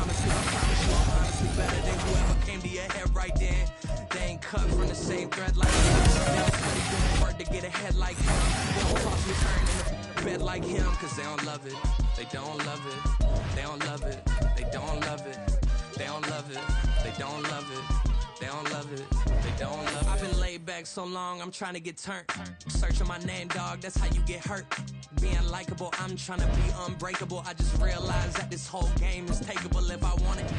Honestly, I promise you I'm honestly better than whoever came to your head right then. They ain't cut from the same thread like me. They don't study doing work to get ahead like him. They don't toss me turn in the bed like him. Cause they don't love it. They don't love it. They don't love it. They don't love it. They don't love it. They don't love it. They don't love it. They don't love it. I've been laid back so long, I'm trying to get turned. Searching my name, dog, that's how you get hurt. Being likable, I'm trying to be unbreakable. I just realized that this whole game is takeable if I want it.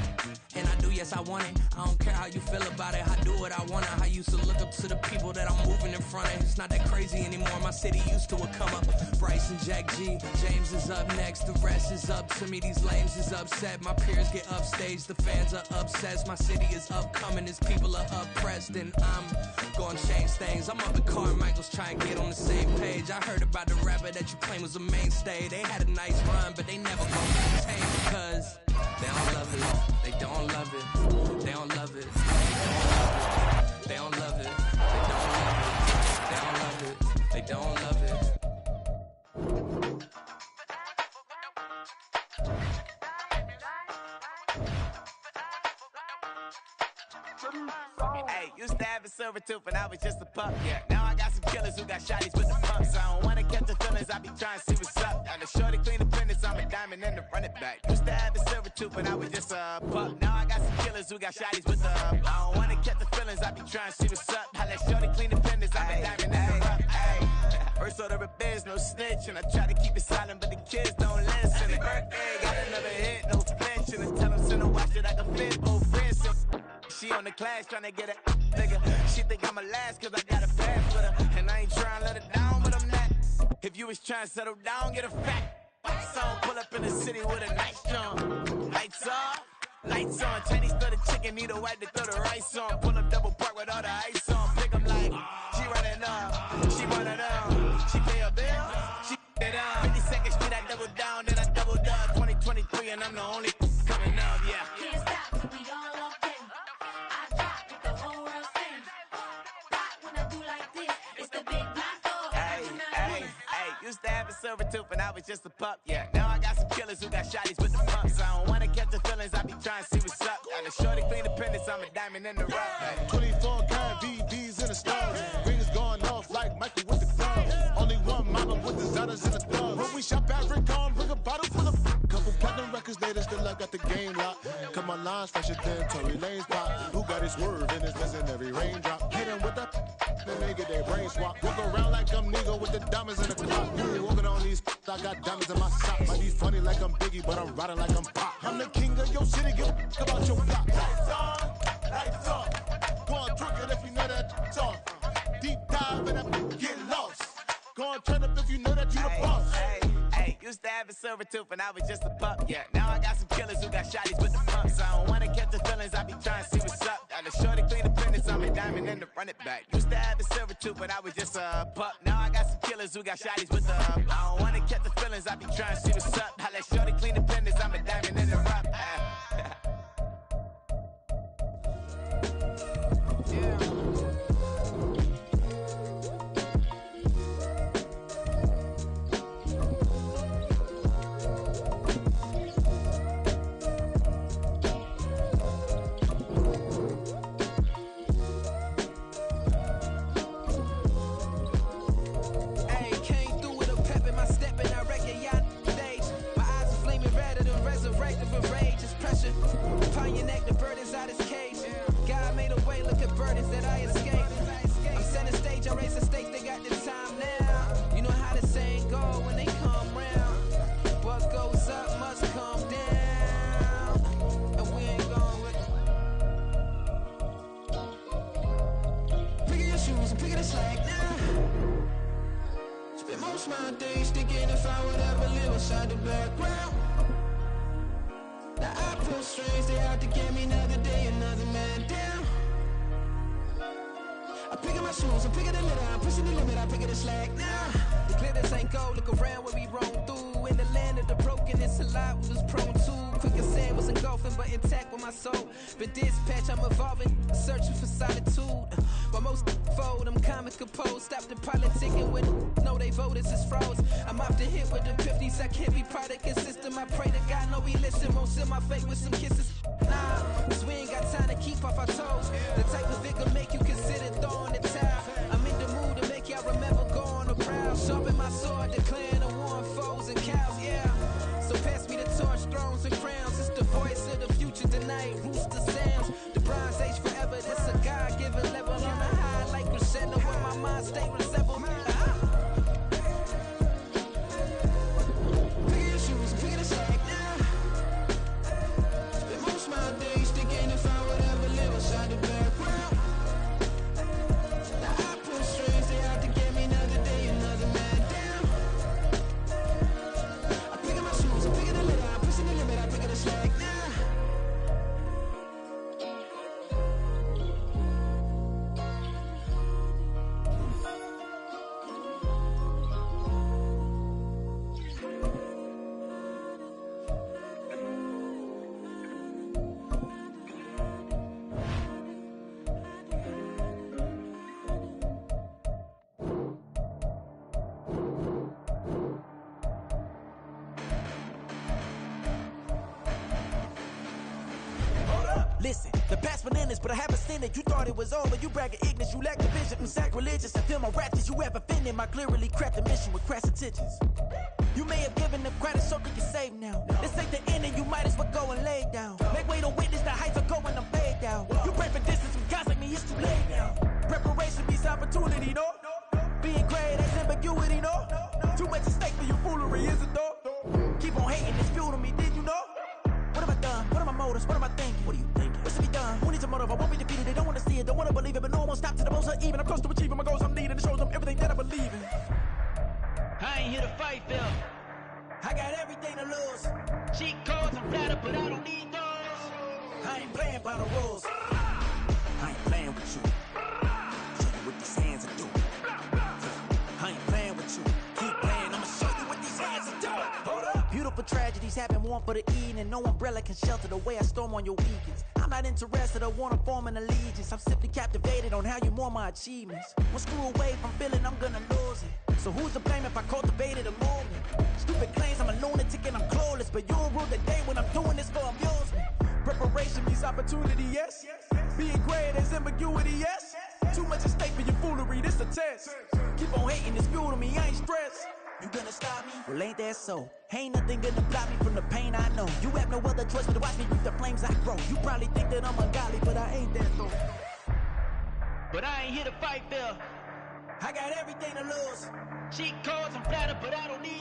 And I do, yes, I want it. I don't care how you feel about it. I do what I want it. I used to look up to the people that I'm moving in front of. It's not that crazy anymore. My city used to a come up. Bryce and Jack G. James is up next. The rest is up to me. These lames is upset. My peers get upstaged. The fans are obsessed. My city is upcoming. His people are oppressed. And I'm gonna change things. I'm up at Carmichael's trying to get on the same page. I heard about the rapper that you claim was a mainstay. They had a nice run, but they never gonna maintain because they don't love it. They don't love it. They don't love it. They don't love it. They don't love it. They don't love it. They don't love it. Hey, used to have a silver tooth and I was just a pup, yeah. Now I got some killers who got shotties with the pumps. I don't wanna catch the feelings, I be trying to see what's up. Now the shorty clean the fitness, I'm a diamond and the run it back. Used to have a silver tooth and I was just a pup. Now I got some killers who got shotties with the I don't wanna catch the feelings, I be trying to see what's up. How that shorty clean the fitness, I'm a diamond and the run. First order of biz, no snitch, and I try to keep it silent, but the kids don't listen. And birthday got another hit, no flinch, and I tell them send a watch that I can fit both friends. She on the class trying to get a nigga. She think I'm a last cause I got a pass with her. And I ain't trying to let her down, but I'm not. If you was trying to settle down, get a fat song. Pull up in the city with a nice jump. Lights off, lights on. Chinese throw the chicken, need a wipe to throw the rice on. Pull up double park with all the ice on. Pick 'em like, she running up, she running up. She pay a bill, she it up. 52nd Street, I double down, then I doubled up. 2023 and I'm the only coming up, yeah. Can't stop, we all up in. I drop with the whole world sing. Rock when I do like this, it's the big block door. Hey, used to have a silver tooth and I was just a pup, yeah. Now I got some killers who got shotties with the pumps. I don't wanna catch the feelings, I be trying to see what's up. And the shorty clean the pendants, I'm a diamond in the rough. Hey. 24 karat VVs in the stars. Rings going off like Michael with the clubs. Only one mama with designers in the thugs. When we shop at Rick on, bring a bottle full of couple platinum records later, still I got the game locked. Cause my lines fresher than Tory Lane's pop. Who got his swerve in his legendary raindrop? Hit him with that, then they get their brain swap. Walk around like I'm nigga with the diamonds in the clock. You ain't walking on these, I got diamonds in my socks. Might be funny like I'm Biggie, but I'm riding like I'm Pop. I'm the king of your city, give a about your block. Lights on, lights off. Go on, twerk it if you know that song. Deep dive and I get lost. Go on, turn up if you know that you the boss. Used to have a silver tooth and I was just a pup, yeah. Now I got some killers who got shotties with the pumps. I don't wanna catch the feelings, I be trying to see what's up. Now the shorty clean the pendants, I'm a diamond and the run it back. Used to have a silver tooth but I was just a pup. Now I got some killers who got shotties with the I don't wanna catch the feelings, I be trying to see what's up. How that shorty clean the pendants, I'm a diamond in the rough. strings, they out to get me another day, another man down. I pick up my shoes, I'm picking the litter, I'm pushing the limit, I pick it a slack now. The glitters ain't gold, look around where we roam through. In the land of the broken, it's a lot we was prone to. Quick as sand was engulfing, but intact with my soul. But dispatch, I'm evolving, searching for solitude. While most fold, I'm comic composed. Stop the politicking when know they voters is froze. I'm off the hit with the 50s, I can't be product consistent. I pray to God, no, we listen. Won't send my fate with some kisses. Nah, cause we ain't got time to keep off our toes. The type of vigor make you consider throwing the towel. I'm in the mood to make y'all remember going around. Sharpen my sword, declaring the war on foes and cows, yeah. So pass me the torch, thrones and crowns. It's the voice of the future tonight. Rooster sounds. The Bronze Age forever. This a God-given level on the high like crescendo. Where my mind state resemble me. Pick your shoes, pick it a sack now. Spend most of my days thinking if I would ever live outside the background. Now I pull strings, they out to get me another day, another man down. I pick up my shoes, I'm picking the litter, I'm pushing the limit, I pick it a slack now. Listen, the past bananas, but I haven't seen it. You thought it was over, you bragging ignorance, you lack the vision. I'm sacrilegious, I feel my ratchets, you have offended my clearly crafted mission with crass intentions. You may have given them credit, so they can save now. This ain't the end, and you might as well go and lay down. Make way to witness the heights are going to fade down. You pray for distance from guys like me, it's too late now. Preparation means opportunity, no? Being great, that's ambiguity, no? Too much at stake for your foolery, is it though? Keep on hating, it's fuel to me, did you know? What have I done? What are my motives? What am I thinking? What are you thinking? What's to be done? Who needs a motive? I won't be defeated. They don't want to see it, don't want to believe it, but no one won't stop to the most even. I'm close to achieving my goals I'm needing. It shows them everything that I believe in. I ain't here to fight, Phil. I got everything to lose. Cheat codes, I'm flattered, but I don't need those. I ain't playing by the rules. I ain't playing with you. Show you what these hands are doing. I ain't playing with you. Keep playing, I'ma show you what these hands are doing. Hold up. Beautiful tragedies happen, one for the evening. No umbrella can shelter the way I storm on your weekends. I'm not interested, I wanna form an allegiance. I'm simply captivated on how you mourn my achievements. One screw away from feeling I'm gonna lose it. So who's to blame if I cultivated a movement? Stupid claims I'm a lunatic and I'm clueless, but you'll rule the day when I'm doing this for amusement. Preparation means opportunity, yes. Being great is ambiguity, yes. Too much at stake for your foolery, this a test. Keep on hating, it's fuel to me, I ain't stressed. You gonna stop me? Well, ain't that so? Ain't nothing gonna block me from the pain I know. You have no other choice but to watch me reap the flames I grow. You probably think that I'm ungodly, but I ain't that though. But I ain't here to fight, Phil. I got everything to lose. Cheat codes, I'm flattered, but I don't need